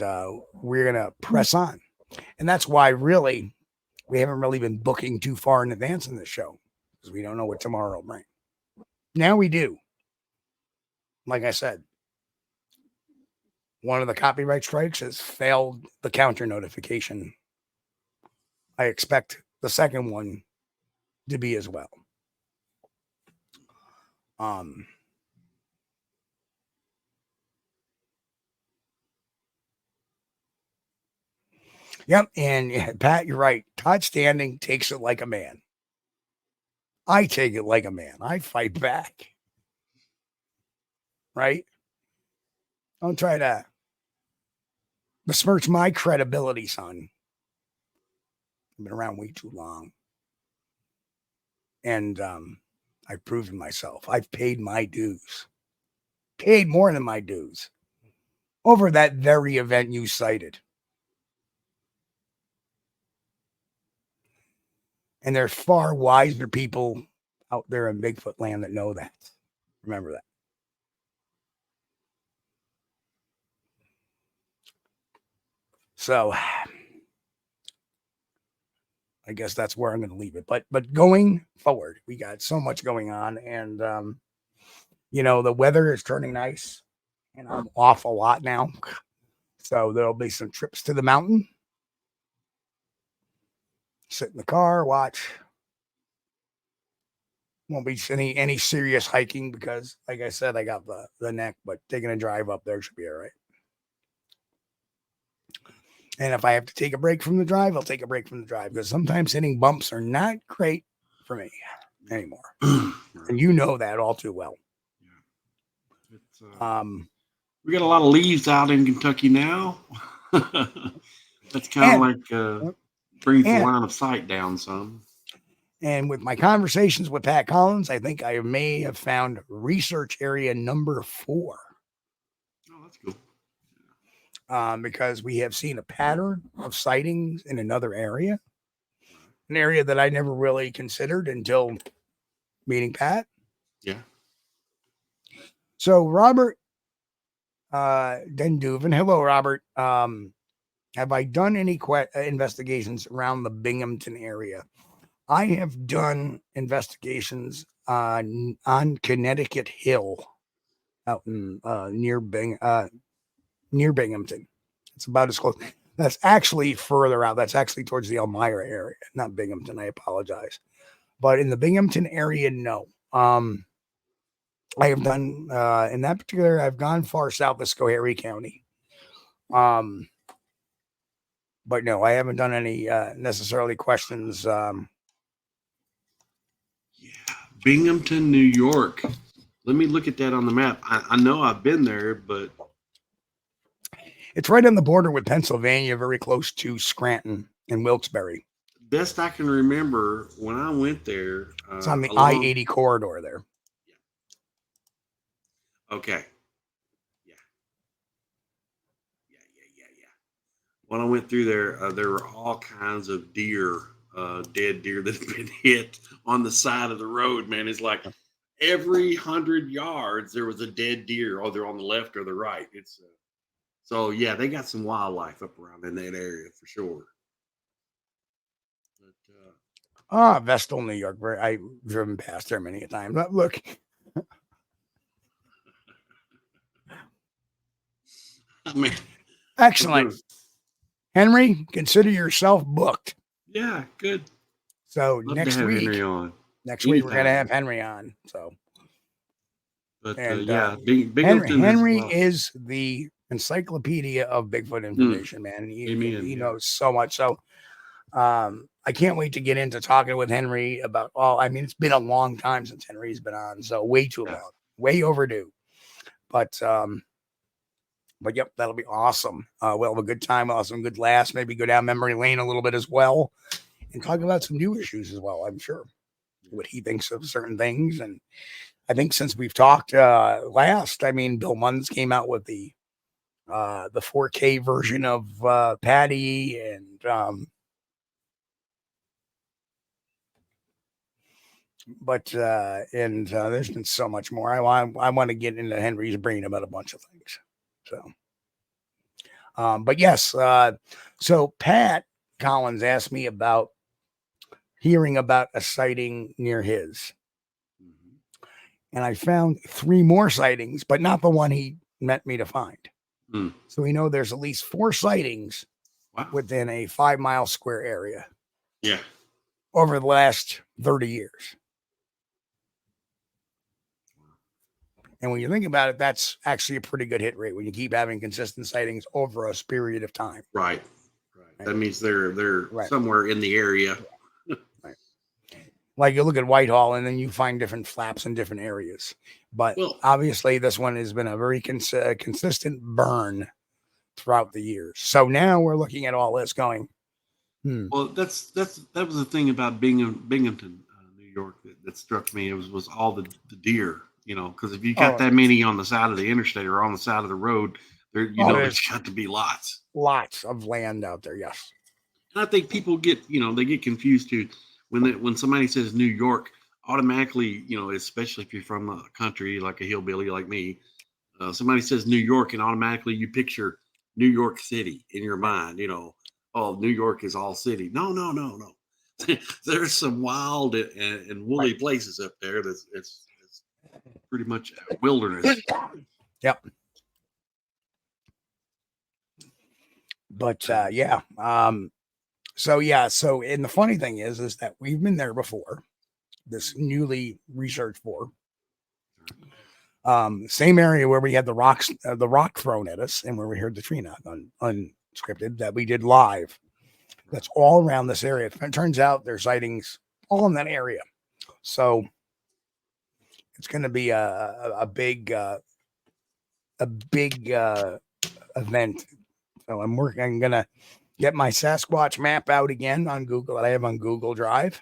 we're going to press on. And that's why really we haven't really been booking too far in advance in this show, because we don't know what tomorrow will bring. Now we do. Like I said, one of the copyright strikes has failed the counter notification. I expect the second one to be as well. Yep, and Pat, you're right. Todd Standing takes it like a man. I take it like a man. I fight back. Right? Don't try to besmirch my credibility, son. I've been around way too long. And I've proven myself. I've paid my dues. Paid more than my dues. Over that very event you cited. And there's far wiser people out there in Bigfoot land that know that. Remember that. So I guess that's where I'm going to leave it. But going forward, we got so much going on. And, the weather is turning nice. And I'm off a lot now. So there'll be some trips to the mountain. Sit in the car, watch. Won't be any serious hiking because, like I said, I got the neck. But taking a drive up there should be all right. And if I have to take a break from the drive, I'll take a break from the drive, because sometimes hitting bumps are not great for me anymore. And you know that all too well. Yeah. It's, we got a lot of leaves out in Kentucky now. That's kind of like brings the line of sight down some. And with my conversations with Pat Collins, I think I may have found research area number 4. Oh, that's cool. Because we have seen a pattern of sightings in another area, an area that I never really considered until meeting Pat. Yeah. So Robert Denduven, hello, Robert. Have I done any investigations around the Binghamton area? I have done investigations on Connecticut Hill, out in near Binghamton. It's about as close. That's actually further out. That's actually towards the Elmira area, not Binghamton. I apologize, but in the Binghamton area, no. I have done in that particular. I've gone far south of Schoharie County. But no, I haven't done any necessarily questions. Yeah, Binghamton, New York. Let me look at that on the map. I know I've been there, but it's right on the border with Pennsylvania, very close to Scranton and Wilkes-Barre. Best I can remember, when I went there, it's on the I-80 corridor there. Yeah. Okay. Yeah. When I went through there were all kinds of deer, dead deer that had been hit on the side of the road, man. It's like every 100 yards there was a dead deer, either on the left or the right. It's so yeah, they got some wildlife up around in that area for sure. But, Vestal, New York. Where I've driven past there many a time. But look. I mean, excellent. Henry, consider yourself booked. Yeah, good. So next week, next week we're gonna have Henry on. So, but yeah, Henry is the encyclopedia of Bigfoot information, man. He knows so much. So, I can't wait to get into talking with Henry about all. I mean, it's been a long time since Henry's been on, so way too long, way overdue. But yep, that'll be awesome. We'll have a good time. We'll have some good laughs. Maybe go down memory lane a little bit as well, and talk about some new issues as well. I'm sure what he thinks of certain things. And I think since we've talked last, I mean, Bill Munns came out with the 4K version of Patty, and there's been so much more. I want to get into Henry's brain about a bunch of things. So, but yes, so Pat Collins asked me about hearing about a sighting near his. And I found 3 more sightings, but not the one he meant me to find. So we know there's at least 4 sightings within a 5-mile square area. Yeah. Over the last 30 years. And when you think about it, that's actually a pretty good hit rate when you keep having consistent sightings over a period of time. Right. That means they're somewhere in the area. Right. Like you look at Whitehall and then you find different flaps in different areas. But obviously this one has been a very consistent burn throughout the years. So now we're looking at all this going, Well, that was the thing about Binghamton, New York, that struck me. It was all the deer. You know, because if you got that many on the side of the interstate or on the side of the road, there's got to be lots of land out there. Yes, and I think people get confused too when somebody says New York, automatically, especially if you're from a country like a hillbilly like me, somebody says New York and automatically you picture New York City in your mind. Oh, New York is all city. No. There's some wild and woolly places up there. It's pretty much wilderness. Yep. But So and the funny thing is that we've been there before. This newly researched for same area where we had the rock thrown at us and where we heard the tree knock on scripted that we did live. That's all around this area. It turns out there's sightings all in that area. So it's going to be a big event. So I'm going to get my Sasquatch map out again on Google that I have on Google Drive.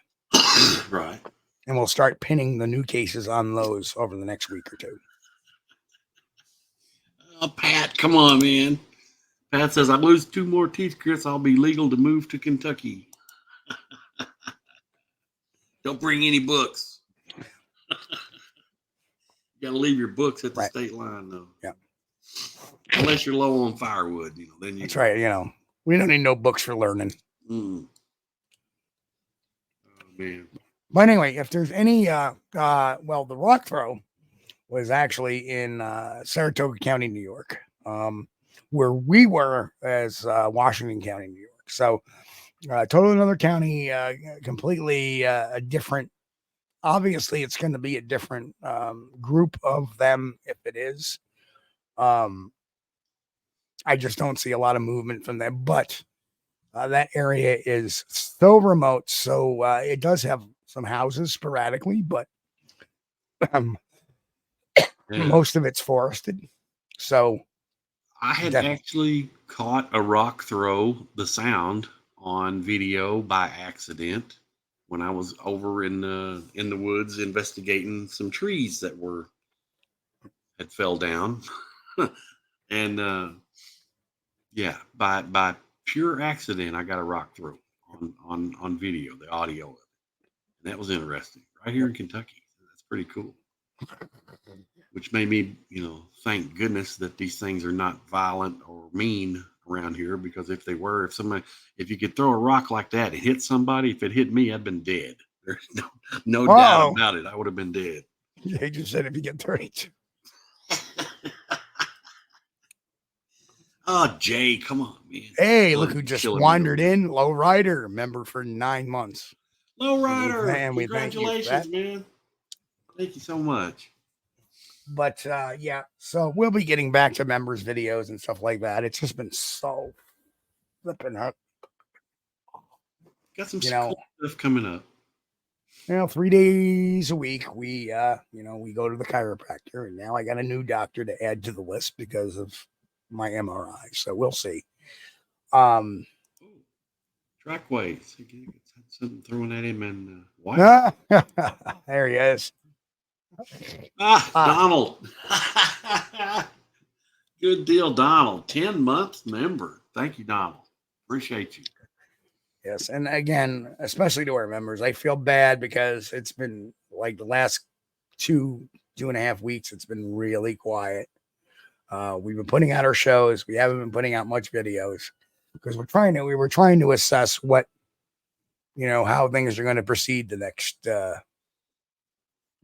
Right. And we'll start pinning the new cases on those over the next week or two. Oh, Pat, come on, man. Pat says, I lose 2 more teeth, Chris. I'll be legal to move to Kentucky. Don't bring any books. You got to leave your books at the state line, though. Yeah. Unless you're low on firewood, then you. That's right. We don't need no books for learning. Oh, man. But anyway, if there's any, the rock throw was actually in Saratoga County, New York, where we were as Washington County, New York. So totally another county, completely a different. Obviously, it's going to be a different group of them if it is. I just don't see a lot of movement from them, but that area is so remote. So it does have some houses sporadically, but most of it's forested. So I had actually caught a rock throw, the sound, on video by accident when I was over in the woods investigating some trees that had fell down. And by pure accident, I got a rock throw on video, the audio of it. And that was interesting. Right here in Kentucky. That's pretty cool. Which made me, thank goodness that these things are not violent or mean around here, because if they were, if you could throw a rock like that and hit somebody, if it hit me, I'd been dead. There's no doubt about it. I would have been dead. Yeah, you just said if you get 32. Oh, Jay, come on, man. Hey, look who just wandered in. Low Rider, member for 9 months. Low Rider, man, congratulations, man. Thank you so much. But so we'll be getting back to members' videos and stuff like that. It's just been so flipping up. Got some cool stuff coming up. 3 days a week we go to the chiropractor, and now I got a new doctor to add to the list because of my MRI. So we'll see. Trackways. Something throwing at him and what? There he is. Donald. Good deal, Donald. 10-month member. Thank you, Donald. Appreciate you. Yes. And again, especially to our members, I feel bad because it's been like the last 2.5 weeks, it's been really quiet. We've been putting out our shows. We haven't been putting out much videos because we were trying to assess what, how things are going to proceed the next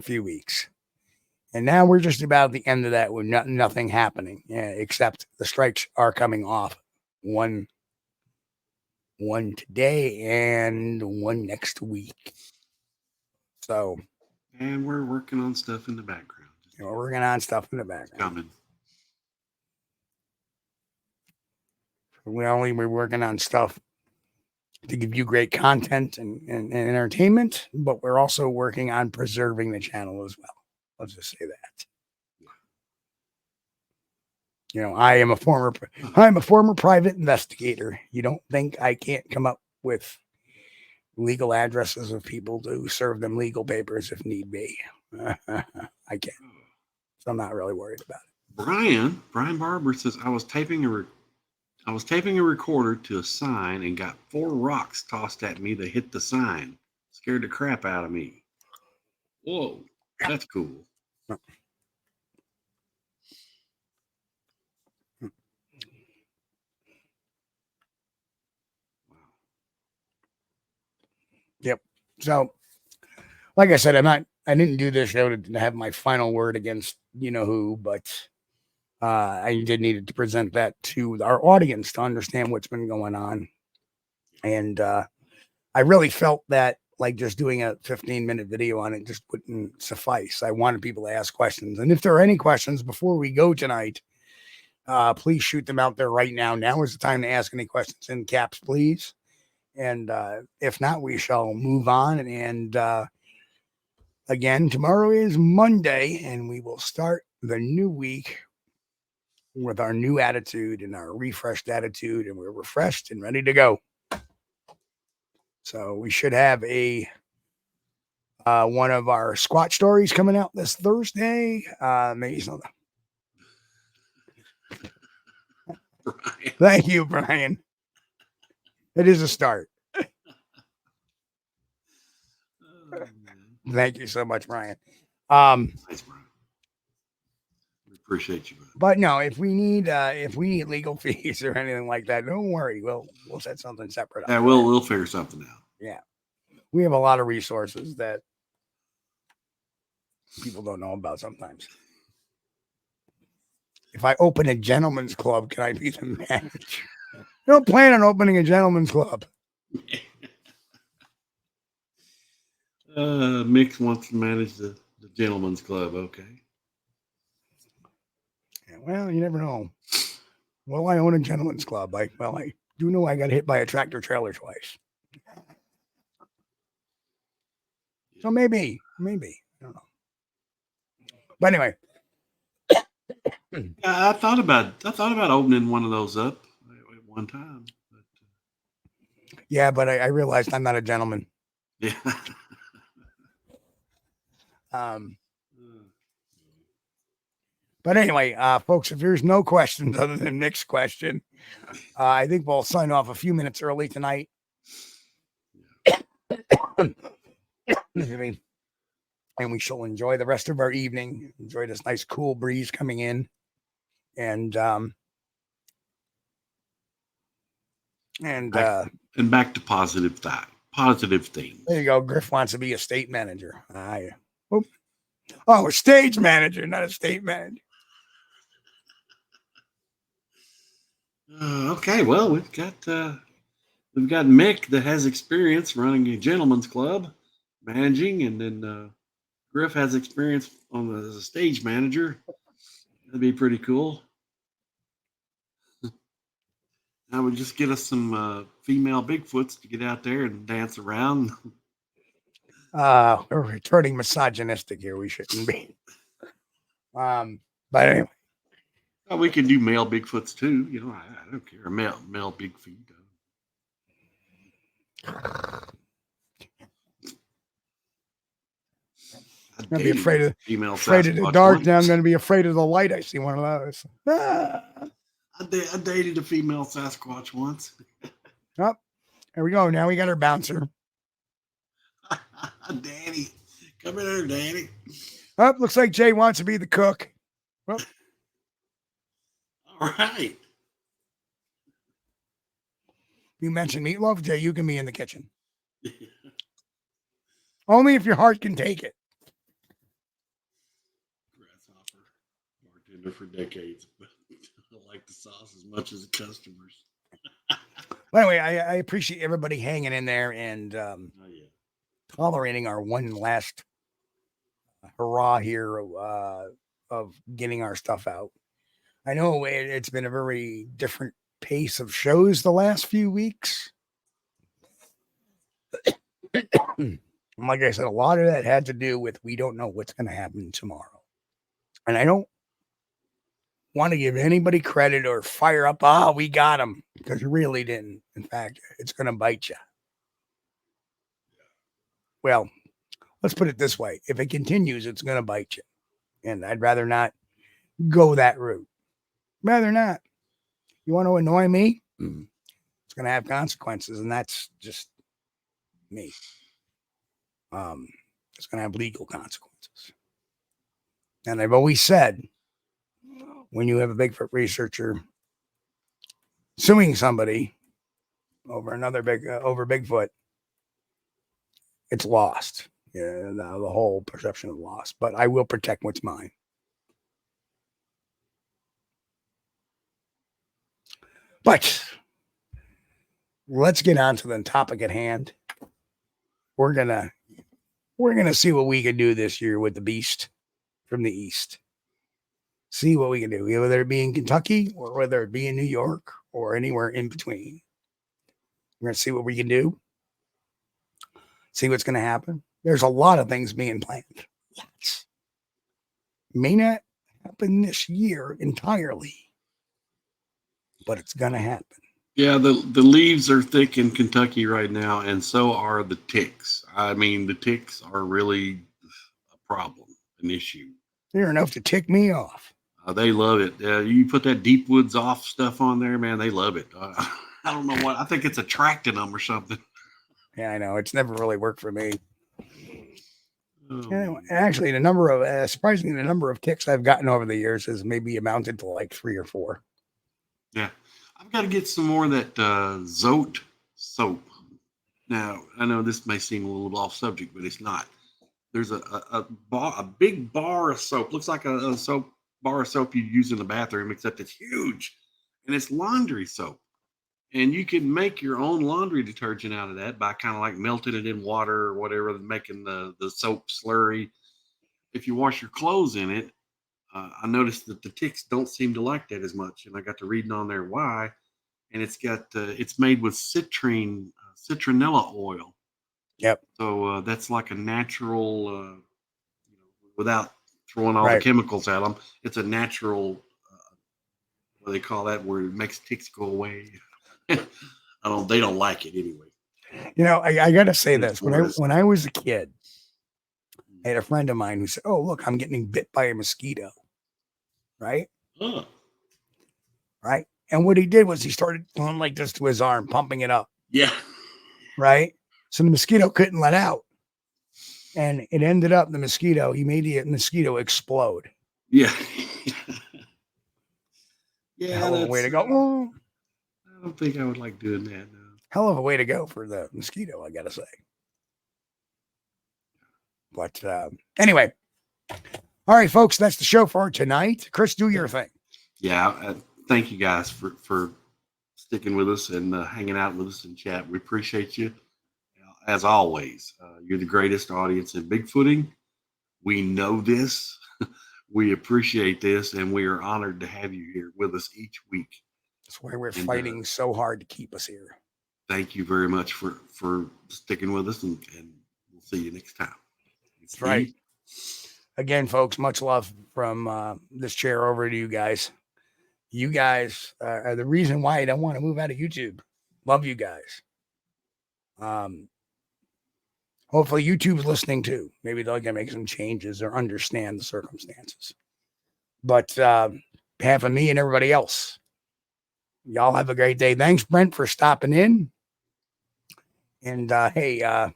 few weeks. And now we're just about at the end of that with nothing happening, except the strikes are coming off. One today and one next week. So, and we're working on stuff in the background. We're working on stuff in the background. Coming. We're working on stuff to give you great content and entertainment, but we're also working on preserving the channel as well. Let's just say that. I'm a former private investigator. You don't think I can't come up with legal addresses of people to serve them legal papers if need be? I can. So I'm not really worried about it. Brian Barber says, I was taping a recorder to a sign and got 4 rocks tossed at me that hit the sign. Scared the crap out of me. Whoa, that's cool. Yep. So, like I said, I didn't do this show to have my final word against who, but I did need to present that to our audience to understand what's been going on. And I really felt that like just doing a 15-minute video on it just wouldn't suffice. I wanted people to ask questions. And if there are any questions before we go tonight, please shoot them out there right now. Now is the time to ask any questions in caps, please. And if not, we shall move on. And again, tomorrow is Monday, and we will start the new week with our new attitude and our refreshed attitude, and we're refreshed and ready to go. So we should have a one of our Squatch stories coming out this Thursday. Maybe something. Brian. Thank you, Brian. It is a start. Thank you so much, Brian. Thanks, Brian. We appreciate you, man. But no, if we need legal fees or anything like that, don't worry. We'll set something separate up. Yeah, we'll figure something out. Yeah. We have a lot of resources that people don't know about sometimes. If I open a gentleman's club, can I be the manager? I don't plan on opening a gentleman's club. Mick wants to manage the gentleman's club. Okay. Yeah, well, you never know. Well, I own a gentleman's club. I do know I got hit by a tractor trailer twice. So maybe. I don't know. But anyway. I thought about opening one of those up at one time. But, yeah, but I realized I'm not a gentleman. yeah. But anyway, folks, if there's no questions other than Nick's question, I think we'll sign off a few minutes early tonight. And we shall enjoy the rest of our evening. Enjoy this nice cool breeze coming in. And back to positive things. There you go. Griff wants to be a state manager. A stage manager, not a state manager. Okay, well, we've got Mick that has experience running a gentleman's club, managing, and then Griff has experience as a stage manager. That'd be pretty cool. I would just get us some female Bigfoots to get out there and dance around. We're turning misogynistic here. We shouldn't be. But anyway. Oh, we can do male Bigfoots too. You know, I don't care. Male Bigfoot. I'm gonna be afraid of the dark. Now I'm gonna be afraid of the light. I see one of those. I dated a female Sasquatch once. Oh, there we go. Now we got our bouncer. Danny, come in here, Danny. Oh, looks like Jay wants to be the cook. Well, all right. You mentioned meatloaf, Jay. You can be in the kitchen. Only if your heart can take it. Grasshopper, bartender for decades, but I like the sauce as much as the customers. Well, anyway, I appreciate everybody hanging in there and tolerating our one last hurrah here of getting our stuff out. I know it's been a very different pace of shows the last few weeks. Like I said, a lot of that had to do with we don't know what's going to happen tomorrow. And I don't want to give anybody credit or fire up, we got them, because you really didn't. In fact, it's going to bite you. Well, let's put it this way. If it continues, it's going to bite you. And I'd rather not go that route. Rather not. You want to annoy me? It's going to have consequences, and that's just me. It's going to have legal consequences. And I've always said, when you have a Bigfoot researcher suing somebody over over Bigfoot, it's lost. Yeah, the whole perception of loss. But I will protect what's mine. But let's get on to the topic at hand. We're gonna see what we can do this year with the beast from the east. see what we can do, whether it be in Kentucky or whether it be in New York or anywhere in between. We're going to see what we can do, see what's going to happen. There's a lot of things being planned. Lots. May not happen this year entirely, but it's going to happen. Yeah, the leaves are thick in Kentucky right now, and so are the ticks. I mean, the ticks are really a problem, an issue. They're enough to tick me off. They love it. You put that deep woods off stuff on there, man, they love it. I don't know what. I think it's attracting them or something. Yeah, I know. It's never really worked for me. Oh. Actually, surprisingly, the number of ticks I've gotten over the years has maybe amounted to like 3 or 4. Yeah. I've got to get some more of that Zote soap. Now, I know this may seem a little off subject, but it's not. There's a big bar of soap. Looks like a soap bar of soap you use in the bathroom, except it's huge. And it's laundry soap. And you can make your own laundry detergent out of that by kind of like melting it in water or whatever, making the soap slurry. If you wash your clothes in it, I noticed that the ticks don't seem to like that as much. And I got to reading on there why. And it's got, it's made with citronella oil. Yep. So that's like a natural, without throwing all the chemicals at them. It's a natural, what do they call that, where it makes ticks go away. They don't like it anyway. I got to say this. When I was a kid, I had a friend of mine who said, "Oh, look, I'm getting bit by a mosquito." Right? Right? And what he did was he started going like this to his arm, pumping it up. Yeah. Right? So the mosquito couldn't let out. And it ended up, he made the mosquito explode. Yeah. Yeah. Hell of a way to go. I don't think I would like doing that. No. Hell of a way to go for the mosquito, I got to say. But anyway. All right, folks, that's the show for tonight. Chris, do your thing. Yeah. Thank you guys for sticking with us and hanging out with us in chat. We appreciate you. As always, you're the greatest audience in Bigfooting. We know this. We appreciate this, and we are honored to have you here with us each week. That's why we're fighting so hard to keep us here. Thank you very much for sticking with us, and we'll see you next time. That's right. Again, folks, much love from this chair over to you guys. You guys are the reason why I don't want to move out of YouTube. Love you guys. Hopefully YouTube's listening too. Maybe they'll get make some changes or understand the circumstances. But behalf of me and everybody else, y'all have a great day. Thanks, Brent, for stopping in. And hey,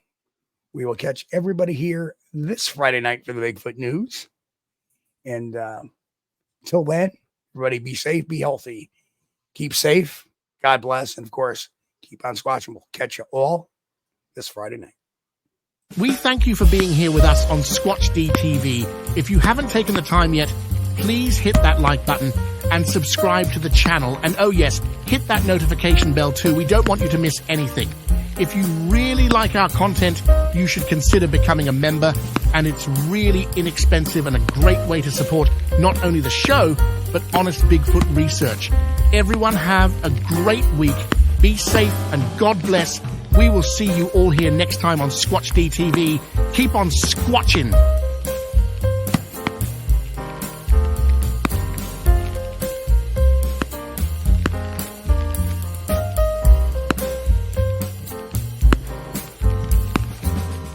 we will catch everybody here this Friday night for the Bigfoot News. And until then, everybody be safe, be healthy, keep safe. God bless. And of course, keep on squatching. We'll catch you all this Friday night. We thank you for being here with us on Squatch-DTV. If you haven't taken the time yet, please hit that like button and subscribe to the channel. And oh yes, hit that notification bell too. We don't want you to miss anything. If you really like our content, you should consider becoming a member. And it's really inexpensive and a great way to support not only the show, but honest Bigfoot research. Everyone have a great week. Be safe and God bless. We will see you all here next time on Squatch-DTV. Keep on squatching.